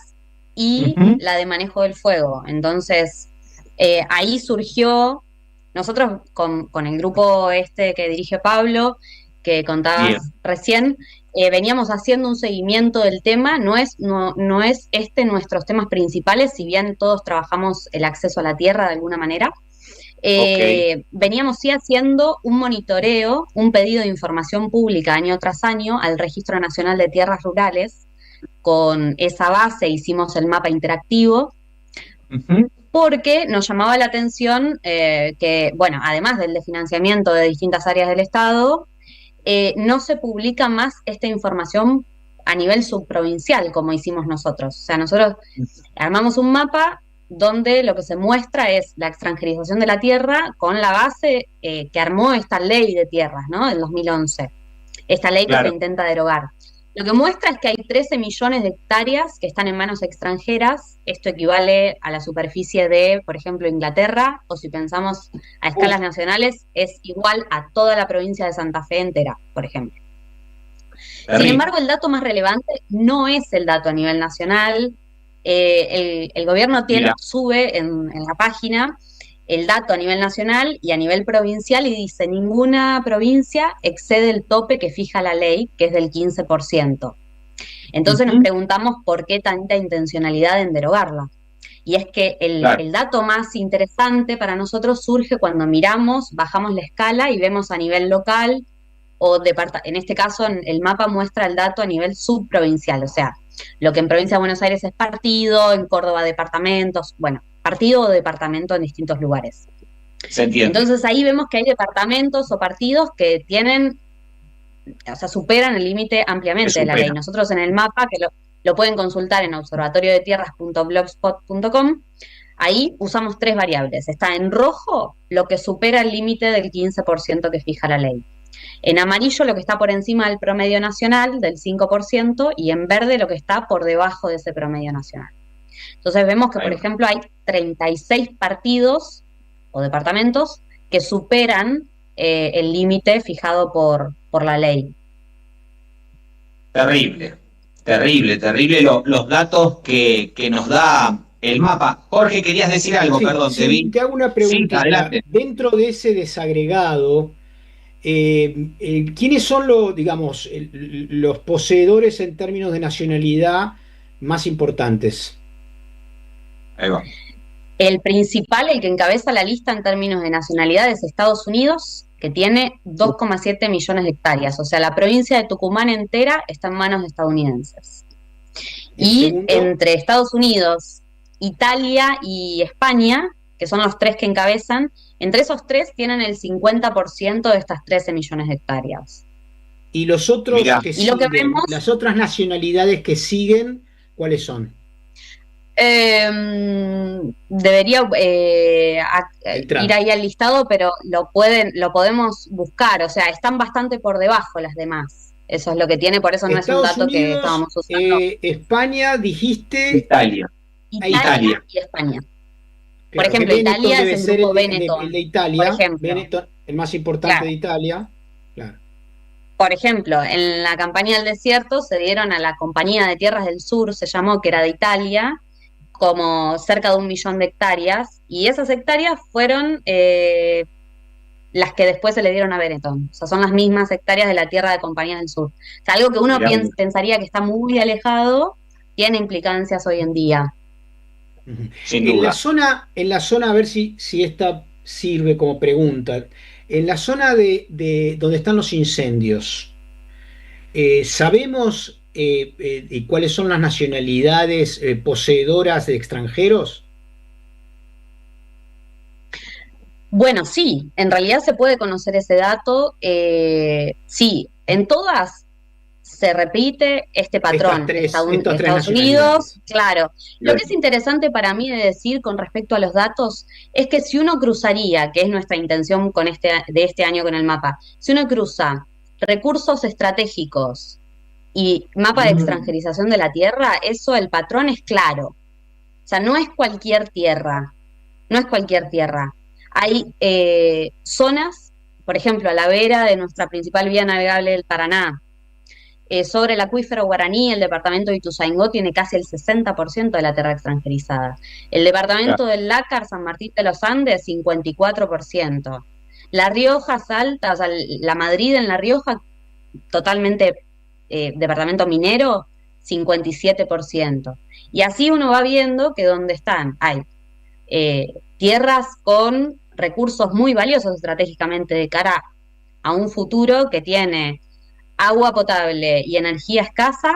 H: y la de manejo del fuego. Entonces, ahí surgió, nosotros con el grupo que dirige Pablo, que contabas recién, veníamos haciendo un seguimiento del tema, no es nuestros temas principales, si bien todos trabajamos el acceso a la tierra de alguna manera. Veníamos haciendo un monitoreo, un pedido de información pública año tras año al Registro Nacional de Tierras Rurales. Con esa base hicimos el mapa interactivo, porque nos llamaba la atención que, bueno, además del de financiamiento de distintas áreas del Estado, no se publica más esta información a nivel subprovincial como hicimos nosotros. O sea, nosotros armamos un mapa donde lo que se muestra es la extranjerización de la tierra con la base que armó esta ley de tierras, ¿no? Del 2011. Esta ley que se intenta derogar. Lo que muestra es que hay 13 millones de hectáreas que están en manos extranjeras. Esto equivale a la superficie de, por ejemplo, Inglaterra, o si pensamos a escalas nacionales, es igual a toda la provincia de Santa Fe entera, por ejemplo. Sin embargo, el dato más relevante no es el dato a nivel nacional. El gobierno sube en la página el dato a nivel nacional y a nivel provincial y dice ninguna provincia excede el tope que fija la ley, que es del 15%. Entonces nos preguntamos por qué tanta intencionalidad en derogarla. Y es que el dato más interesante para nosotros surge cuando bajamos la escala y vemos a nivel local en este caso el mapa muestra el dato a nivel subprovincial, o sea, lo que en Provincia de Buenos Aires es partido, en Córdoba departamentos, bueno, partido o departamento en distintos lugares.
F: Se entiende.
H: Entonces ahí vemos que hay departamentos o partidos que superan el límite ampliamente de la ley. Nosotros en el mapa, que lo pueden consultar en observatoriodetierras.blogspot.com, ahí usamos 3 variables. Está en rojo lo que supera el límite del 15% que fija la ley. En amarillo lo que está por encima del promedio nacional, del 5%, y en verde lo que está por debajo de ese promedio nacional. Entonces vemos que, por ejemplo, hay 36 partidos o departamentos que superan el límite fijado por la ley.
F: Terrible los datos que nos da el mapa. Jorge, querías decir algo, perdón, te vi.
C: Te hago una pregunta.
F: Adelante.
C: Dentro de ese desagregado, ¿quiénes son los poseedores en términos de nacionalidad más importantes?
F: Ahí va.
H: El principal, el que encabeza la lista en términos de nacionalidad, es Estados Unidos, que tiene 2,7 millones de hectáreas. O sea, la provincia de Tucumán entera está en manos de estadounidenses. Y entre Estados Unidos, Italia y España, que son los 3 que encabezan, entre esos 3 tienen el 50% de estas 13 millones de hectáreas.
C: ¿Y los otros las otras nacionalidades que siguen, cuáles son?
H: Debería ir ahí al listado, pero lo podemos buscar, o sea, están bastante por debajo las demás. Eso es lo que tiene, por eso no
C: Estados
H: es un dato que
C: Unidos,
H: estábamos usando.
C: España, dijiste.
F: Italia.
H: Italia y España. Por
C: Claro, que
H: ejemplo,
C: Benetton
H: Italia
C: debe
H: es el
C: ser
H: grupo
C: el
H: Benetton.
C: de Italia,
H: por ejemplo.
C: Benetton, el más importante
H: Claro.
C: de Italia. Claro.
H: Por ejemplo, en la campaña del desierto se dieron a la Compañía de Tierras del Sur, se llamó, que era de Italia, como cerca de 1 millón de hectáreas, y esas hectáreas fueron las que después se le dieron a Benetton. O sea, son las mismas hectáreas de la tierra de Compañía del Sur. O sea, algo que uno pensaría que está muy alejado, tiene implicancias hoy en día.
F: Sin
C: En
F: duda.
C: la zona, a ver si esta sirve como pregunta. En la zona de donde están los incendios, ¿sabemos y cuáles son las nacionalidades poseedoras de extranjeros?
H: Bueno, sí, en realidad se puede conocer ese dato. Sí, en todas se repite este patrón.
C: Estas tres
H: Estados Unidos, claro. Lo que es interesante para mí de decir con respecto a los datos es que si uno cruzaría, que es nuestra intención de este año con el mapa, si uno cruza recursos estratégicos y mapa de extranjerización de la tierra, el patrón es claro. O sea, no es cualquier tierra, no es cualquier tierra. Hay zonas, por ejemplo, a la vera de nuestra principal vía navegable del Paraná, sobre el acuífero guaraní, el departamento de Ituzaingó tiene casi el 60% de la tierra extranjerizada. El departamento del Lácar, San Martín de los Andes, 54%. La Rioja, Salta, o sea, la Madrid en La Rioja, totalmente departamento minero, 57%. Y así uno va viendo que donde están, hay tierras con recursos muy valiosos estratégicamente de cara a un futuro que tiene agua potable y energía escasa.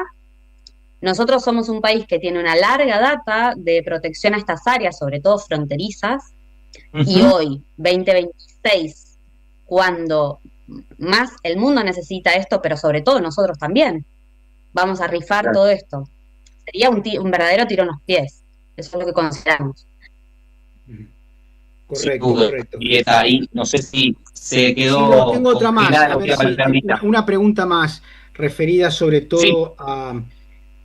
H: Nosotros somos un país que tiene una larga data de protección a estas áreas, sobre todo fronterizas, y hoy, 2026, cuando más el mundo necesita esto, pero sobre todo nosotros también, vamos a rifar todo esto. Sería un verdadero tiro en los pies. Eso es lo que consideramos.
C: Correcto.
F: Y está ahí, no sé si se quedó.
C: Sí, tengo otra más.
F: congelada
C: A ver,
F: la palmerita.
C: una pregunta más referida sobre todo a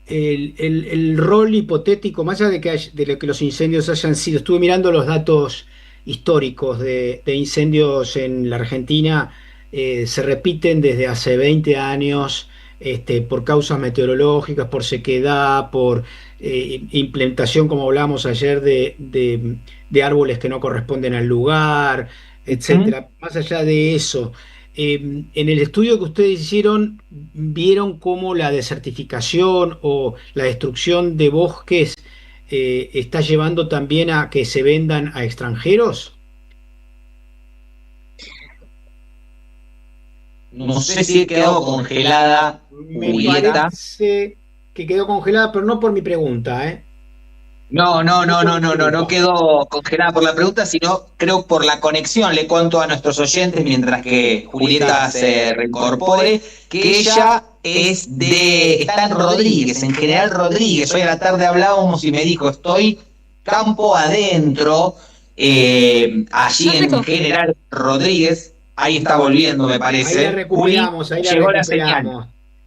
C: el rol hipotético, más allá de lo que los incendios hayan sido. Estuve mirando los datos históricos de incendios en la Argentina, se repiten desde hace 20 años. Por causas meteorológicas, por sequedad, por implementación, como hablábamos ayer, de árboles que no corresponden al lugar, etcétera. Más allá de eso, en el estudio que ustedes hicieron, ¿vieron cómo la desertificación o la destrucción de bosques está llevando también a que se vendan a extranjeros?
F: No sé si quedó congelada.
C: Me parece que quedó congelada, pero no por mi pregunta, ¿eh?
F: No quedó congelada por la pregunta, sino creo por la conexión. Le cuento a nuestros oyentes, mientras que Julieta se reincorpore, que ella está en Rodríguez, en General Rodríguez. Hoy a la tarde hablábamos y me dijo, estoy campo adentro, allí en General Rodríguez. Ahí está volviendo, me parece.
C: Ahí la recuperamos,
F: llegó la señal.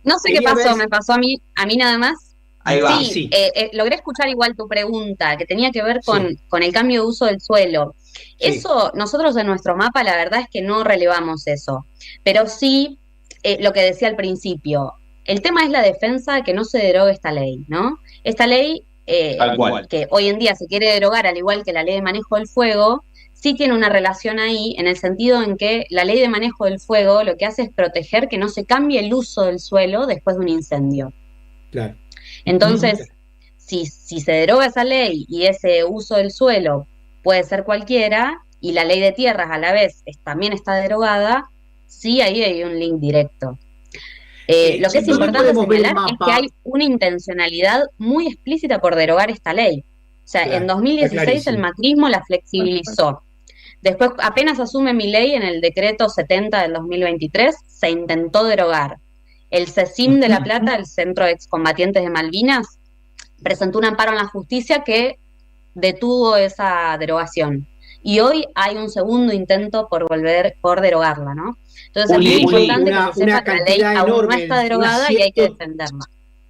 H: No sé qué pasó, me pasó a mí nada más.
F: Ahí va.
H: Sí, logré escuchar igual tu pregunta, que tenía que ver con el cambio de uso del suelo. Eso, nosotros en nuestro mapa, la verdad es que no relevamos eso. Pero sí, lo que decía al principio, el tema es la defensa de que no se derogue esta ley, ¿no? Esta ley, que hoy en día se quiere derogar, al igual que la ley de manejo del fuego, sí tiene una relación ahí, en el sentido en que la ley de manejo del fuego lo que hace es proteger que no se cambie el uso del suelo después de un incendio.
C: Claro.
H: Entonces, si se deroga esa ley y ese uso del suelo puede ser cualquiera, y la ley de tierras a la vez también está derogada, sí, ahí hay un link directo. Lo que es importante señalar es que hay una intencionalidad muy explícita por derogar esta ley. O sea, en 2016 el macrismo la flexibilizó. Después, apenas asume Milei en el decreto 70 del 2023, se intentó derogar. El CECIM de La Plata, el Centro de Excombatientes de Malvinas, presentó un amparo en la justicia que detuvo esa derogación. Y hoy hay un segundo intento por derogarla, ¿no? Entonces es muy importante que se sepa
C: una
H: que la ley
C: cantidad
H: aún no
C: enorme,
H: está derogada y hay que defenderla.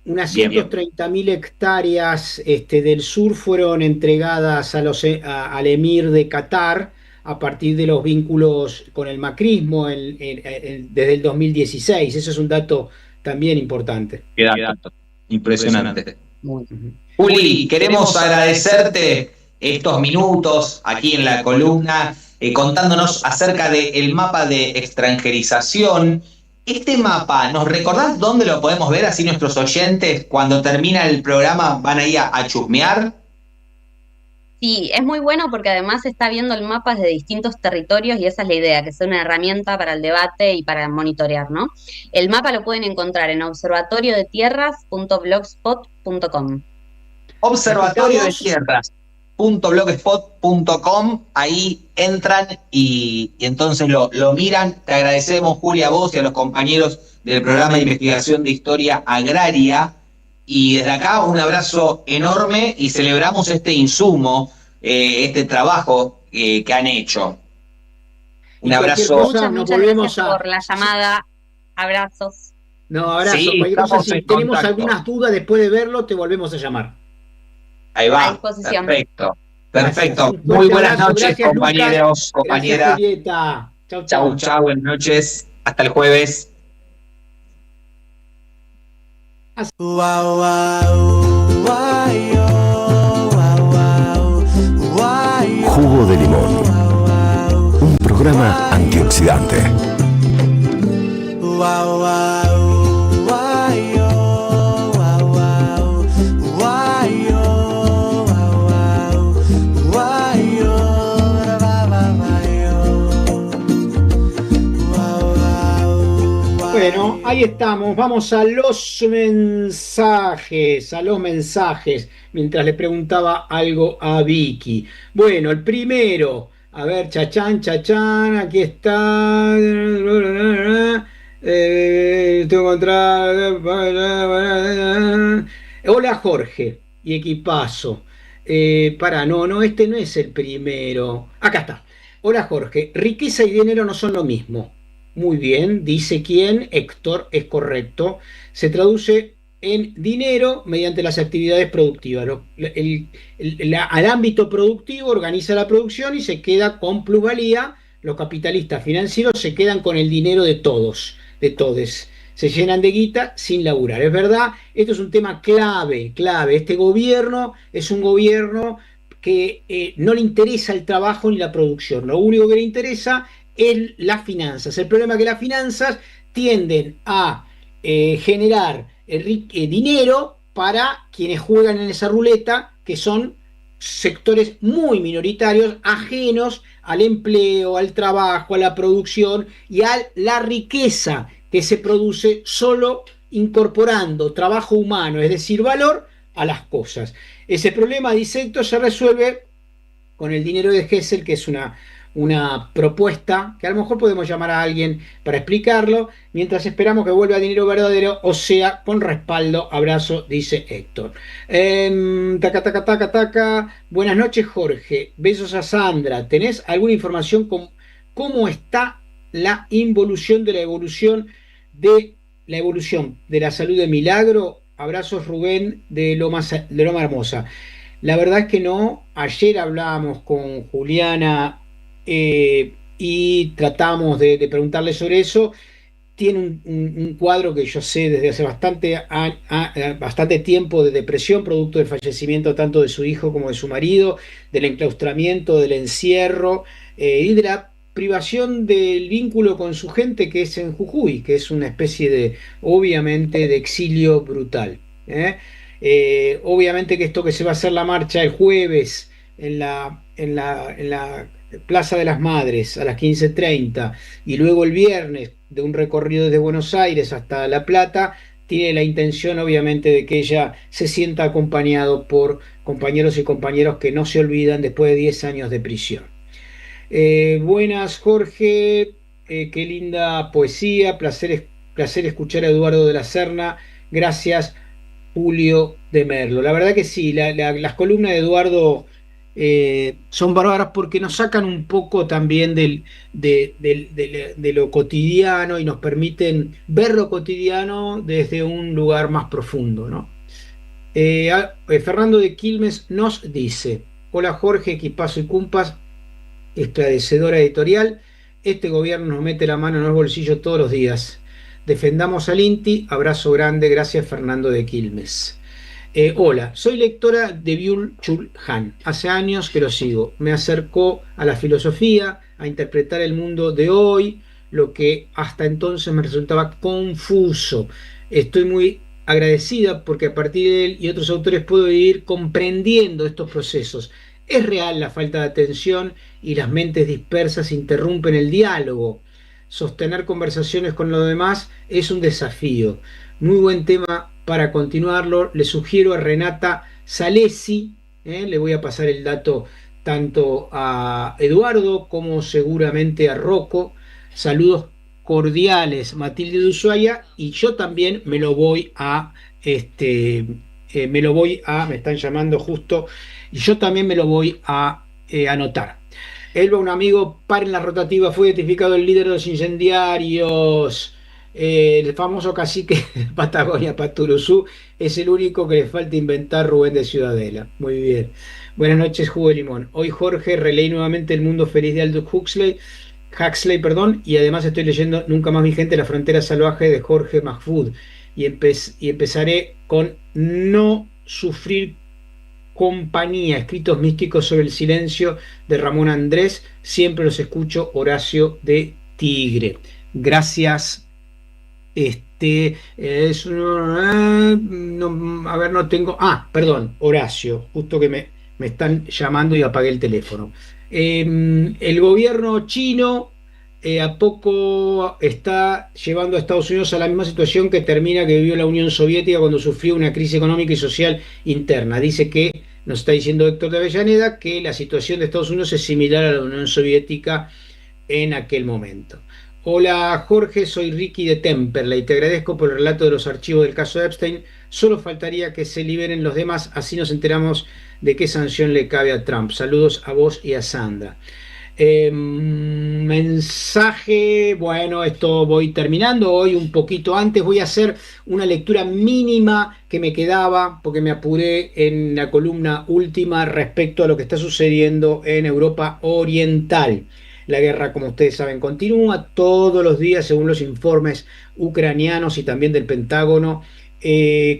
C: unas
F: Bien, bien.
C: 130.000 hectáreas del sur fueron entregadas al emir de Qatar a partir de los vínculos con el macrismo desde el 2016. Eso es un dato también importante.
F: Qué dato. Impresionante. Juli, queremos agradecerte estos minutos aquí en la columna, contándonos acerca del mapa de extranjerización. Este mapa, ¿nos recordás dónde lo podemos ver? Así nuestros oyentes, cuando termina el programa, van ahí a chusmear.
H: Sí, es muy bueno porque además se está viendo el mapa de distintos territorios y esa es la idea, que sea una herramienta para el debate y para monitorear, ¿no? El mapa lo pueden encontrar en observatoriodetierras.blogspot.com.
F: Observatoriodetierras.blogspot.com, ahí entran y entonces lo miran. Te agradecemos, Julia, a vos y a los compañeros del programa de investigación de historia agraria. Y desde acá un abrazo enorme y celebramos este insumo, este trabajo que han hecho. Un abrazo.
H: Muchas gracias por la llamada. Abrazos.
C: No, abrazo.
F: Sí,
C: Cualquier cosa,
F: estamos
C: si
F: en
C: tenemos
F: contacto.
C: algunas dudas después de verlo, te volvemos a llamar.
F: Ahí va.
H: A disposición.
F: Perfecto. Perfecto.
C: Gracias.
F: Muy buenas
C: Abrazo.
F: noches,
C: Gracias,
F: compañeros,
C: Lucas.
F: compañeras.
C: Gracias, Julieta. Chau,
F: Chau, chau. Buenas noches. Hasta el jueves.
A: Jugo de limón. Un programa antioxidante.
C: Bueno, ahí estamos. Vamos a los mensajes, mientras le preguntaba algo a Vicky. Bueno, el primero, a ver, chachán, aquí está. Tengo que encontrar. Hola, Jorge y equipazo. No, este no es el primero. Acá está. Hola, Jorge. Riqueza y dinero no son lo mismo. Muy bien, dice quién, Héctor, es correcto. Se traduce en dinero mediante las actividades productivas. Al ámbito productivo organiza la producción y se queda con plusvalía. Los capitalistas financieros se quedan con el dinero de todos, de todes. Se llenan de guita sin laburar. Es verdad, esto es un tema clave. Este gobierno es un gobierno que no le interesa el trabajo ni la producción. Lo único que le interesa es las finanzas. El problema es que las finanzas tienden a generar dinero para quienes juegan en esa ruleta, que son sectores muy minoritarios, ajenos al empleo, al trabajo, a la producción y a la riqueza que se produce solo incorporando trabajo humano, es decir, valor a las cosas. Ese problema, dice Héctor, se resuelve con el dinero de Gesell, que es una propuesta que a lo mejor podemos llamar a alguien para explicarlo, mientras esperamos que vuelva dinero verdadero, o sea, con respaldo. Abrazo, dice Héctor. Taca. Buenas noches, Jorge. Besos a Sandra. ¿Tenés alguna información con cómo está la evolución de la salud de Milagro? Abrazos, Rubén, de Loma Hermosa. La verdad es que no. Ayer hablábamos con Juliana y tratamos de preguntarle sobre eso. Tiene un cuadro que yo sé desde hace bastante tiempo de depresión, producto del fallecimiento tanto de su hijo como de su marido, del enclaustramiento, del encierro y de la privación del vínculo con su gente, que es en Jujuy, que es una especie obviamente, de exilio brutal. Obviamente que esto que se va a hacer la marcha el jueves en la Plaza de las Madres a las 15:30 y luego el viernes de un recorrido desde Buenos Aires hasta La Plata, tiene la intención obviamente de que ella se sienta acompañado por compañeros y compañeros que no se olvidan después de 10 años de prisión. Buenas, Jorge, qué linda poesía, placer escuchar a Eduardo de la Serna, gracias, Julio de Merlo. La verdad que sí, las columnas de Eduardo son bárbaras porque nos sacan un poco también de lo cotidiano y nos permiten ver lo cotidiano desde un lugar más profundo, ¿no? Fernando de Quilmes nos dice: hola Jorge, equipazo y cumpas, esclarecedora editorial. Este gobierno nos mete la mano en los bolsillos todos los días. Defendamos al INTI. Abrazo grande. Gracias, Fernando de Quilmes. Hola, soy lectora de Byung-Chul Han. Hace años que lo sigo. Me acercó a la filosofía, a interpretar el mundo de hoy, lo que hasta entonces me resultaba confuso. Estoy muy agradecida porque a partir de él y otros autores puedo ir comprendiendo estos procesos. Es real la falta de atención y las mentes dispersas interrumpen el diálogo. Sostener conversaciones con los demás es un desafío. Muy buen tema para continuarlo. Le sugiero a Renata Salesi, le voy a pasar el dato tanto a Eduardo como seguramente a Rocco. Saludos cordiales, Matilde de Ushuaia, y yo también me lo voy a me están llamando justo, y yo también me lo voy a anotar. Elba, un amigo, paren la rotativa, fue identificado el líder de los incendiarios, el famoso cacique de Patagonia, Paturuzú, es el único que le falta inventar, Rubén de Ciudadela. Muy bien. Buenas noches, Jugo de Limón. Hoy Jorge releí nuevamente El Mundo Feliz de Aldous Huxley, y además estoy leyendo Nunca más mi gente, La frontera salvaje de Jorge Mahfoud, y empezaré con No sufrir compañía, escritos místicos sobre el silencio de Ramón Andrés. Siempre los escucho. Horacio de Tigre. Gracias. No tengo. Perdón, Horacio, justo que me están llamando y apagué el teléfono. El gobierno chino a poco está llevando a Estados Unidos a la misma situación que vivió la Unión Soviética cuando sufrió una crisis económica y social interna. Dice que, nos está diciendo Héctor de Avellaneda, que la situación de Estados Unidos es similar a la Unión Soviética en aquel momento. Hola Jorge, soy Ricky de Temperley, te agradezco por el relato de los archivos del caso de Epstein. Solo faltaría que se liberen los demás, así nos enteramos de qué sanción le cabe a Trump. Saludos a vos y a Sandra. Mensaje, bueno, esto voy terminando hoy un poquito antes. Voy a hacer una lectura mínima que me quedaba porque me apuré en la columna última respecto a lo que está sucediendo en Europa Oriental. La guerra, como ustedes saben, continúa todos los días según los informes ucranianos y también del Pentágono.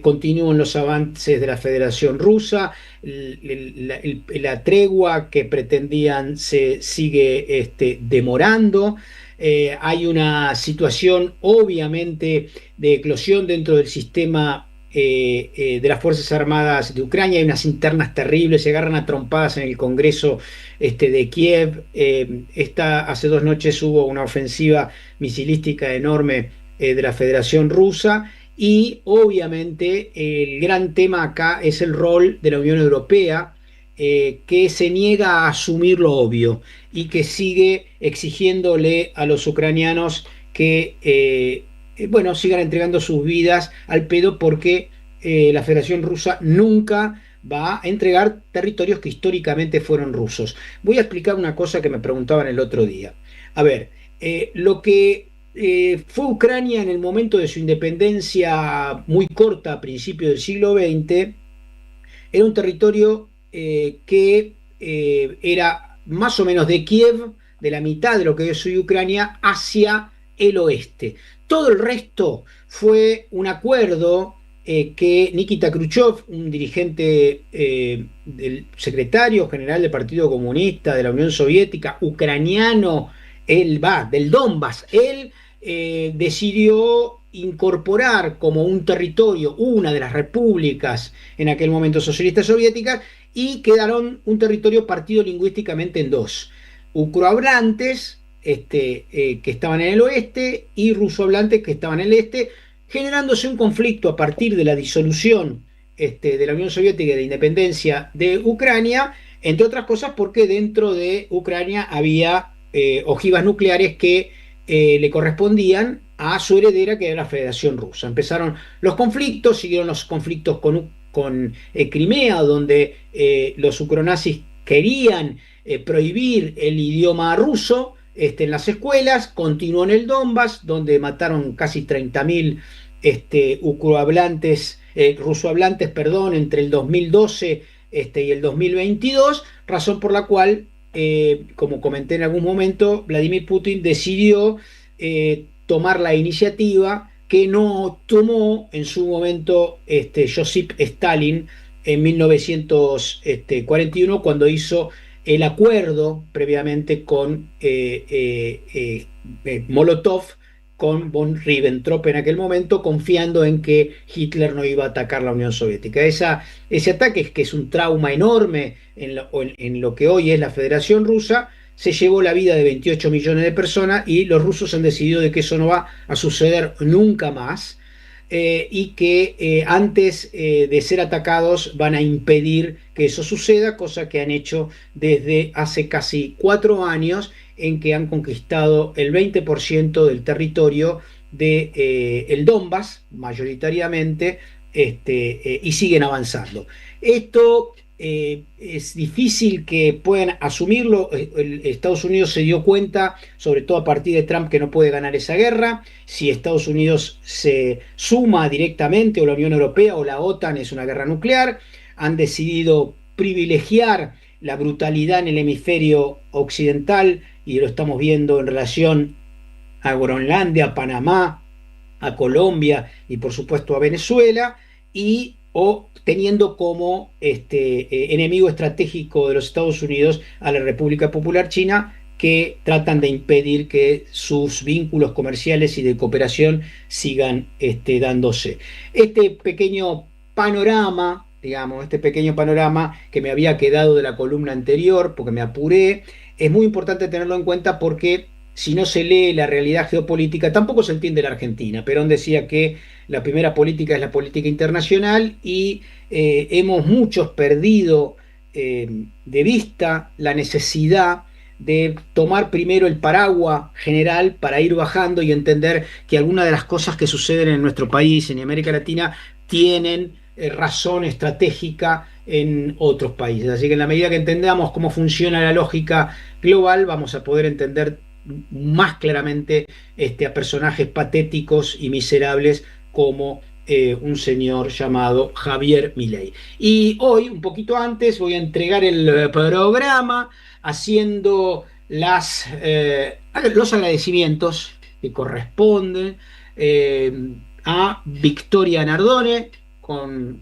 C: Continúan los avances de la Federación Rusa, la tregua que pretendían se sigue demorando. Hay una situación obviamente de eclosión dentro del sistema de las Fuerzas Armadas de Ucrania. Hay unas internas terribles, se agarran a trompadas en el Congreso de Kiev. Hace 2 noches hubo una ofensiva misilística enorme de la Federación Rusa. Y obviamente el gran tema acá es el rol de la Unión Europea, que se niega a asumir lo obvio y que sigue exigiéndole a los ucranianos que sigan entregando sus vidas al pedo, porque la Federación Rusa nunca va a entregar territorios que históricamente fueron rusos. Voy a explicar una cosa que me preguntaban el otro día. A ver, lo que fue Ucrania en el momento de su independencia muy corta a principios del siglo XX, era un territorio que era más o menos de Kiev, de la mitad de lo que es hoy Ucrania, hacia el oeste. Todo el resto fue un acuerdo que Nikita Khrushchev, un dirigente del secretario general del Partido Comunista de la Unión Soviética, ucraniano, del Donbass, él decidió incorporar como un territorio una de las repúblicas en aquel momento socialistas soviéticas, y quedaron un territorio partido lingüísticamente en dos: ucrohablantes que estaban en el oeste y rusohablantes que estaban en el este, generándose un conflicto a partir de la disolución de la Unión Soviética y de la independencia de Ucrania, entre otras cosas porque dentro de Ucrania había ojivas nucleares que le correspondían a su heredera, que era la Federación Rusa. Empezaron los conflictos, siguieron los conflictos con Crimea, donde los ucronazis querían prohibir el idioma ruso en las escuelas. Continuó en el Donbass, donde mataron casi 30.000 rusohablantes, entre el 2012 y el 2022, razón por la cual, como comenté en algún momento, Vladimir Putin decidió tomar la iniciativa que no tomó en su momento Josip Stalin en 1941, cuando hizo el acuerdo previamente con Molotov, con von Ribbentrop en aquel momento, confiando en que Hitler no iba a atacar la Unión Soviética. Ese ataque, que es un trauma enorme en lo que hoy es la Federación Rusa, se llevó la vida de 28 millones de personas, y los rusos han decidido de que eso no va a suceder nunca más, y que antes de ser atacados van a impedir que eso suceda, cosa que han hecho desde hace casi 4 años, en que han conquistado el 20% del territorio de el Donbass, mayoritariamente, y siguen avanzando. Esto es difícil que puedan asumirlo. Estados Unidos se dio cuenta, sobre todo a partir de Trump, que no puede ganar esa guerra. Si Estados Unidos se suma directamente, o la Unión Europea o la OTAN, es una guerra nuclear. Han decidido privilegiar la brutalidad en el hemisferio occidental, y lo estamos viendo en relación a Groenlandia, a Panamá, a Colombia y por supuesto a Venezuela, o teniendo como enemigo estratégico de los Estados Unidos a la República Popular China, que tratan de impedir que sus vínculos comerciales y de cooperación sigan dándose. Este pequeño panorama que me había quedado de la columna anterior, porque me apuré, es muy importante tenerlo en cuenta, porque si no se lee la realidad geopolítica, tampoco se entiende la Argentina. Perón decía que la primera política es la política internacional, y hemos muchos perdido de vista la necesidad de tomar primero el paraguas general para ir bajando y entender que algunas de las cosas que suceden en nuestro país, en América Latina, tienen razón estratégica en otros países. Así que en la medida que entendamos cómo funciona la lógica global, vamos a poder entender más claramente a personajes patéticos y miserables como un señor llamado Javier Milei. Y hoy, un poquito antes, voy a entregar el programa haciendo los agradecimientos que corresponden a Victoria Nardone,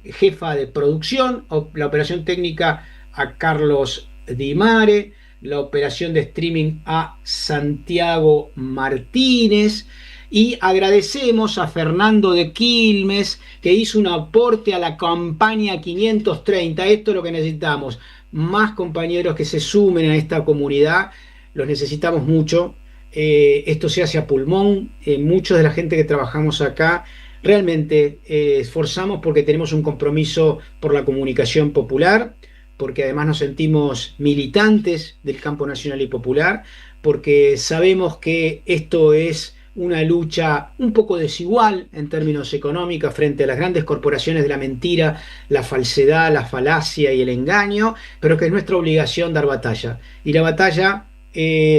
C: jefa de producción, la operación técnica a Carlos Di Mare, la operación de streaming a Santiago Martínez, y agradecemos a Fernando de Quilmes, que hizo un aporte a la campaña 530. Esto es lo que necesitamos, más compañeros que se sumen a esta comunidad, los necesitamos mucho. Esto se hace a pulmón. Muchos de la gente que trabajamos acá realmente esforzamos porque tenemos un compromiso por la comunicación popular, porque además nos sentimos militantes del campo nacional y popular, porque sabemos que esto es una lucha un poco desigual en términos económicos frente a las grandes corporaciones de la mentira, la falsedad, la falacia y el engaño, pero que es nuestra obligación dar batalla. Y la batalla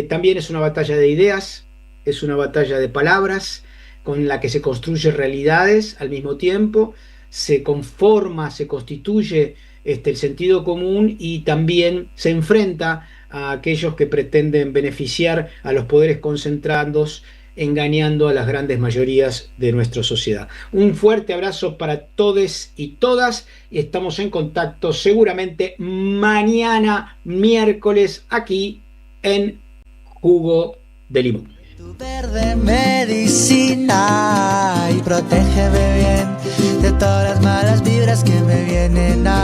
C: también es una batalla de ideas, es una batalla de palabras, con la que se construyen realidades al mismo tiempo, se conforma, se constituye el sentido común, y también se enfrenta a aquellos que pretenden beneficiar a los poderes concentrados, engañando a las grandes mayorías de nuestra sociedad. Un fuerte abrazo para todos y todas, y estamos en contacto seguramente mañana miércoles aquí en Jugo de Limón.
I: Tu verde medicina, y protégeme bien de todas las malas vibras que me vienen a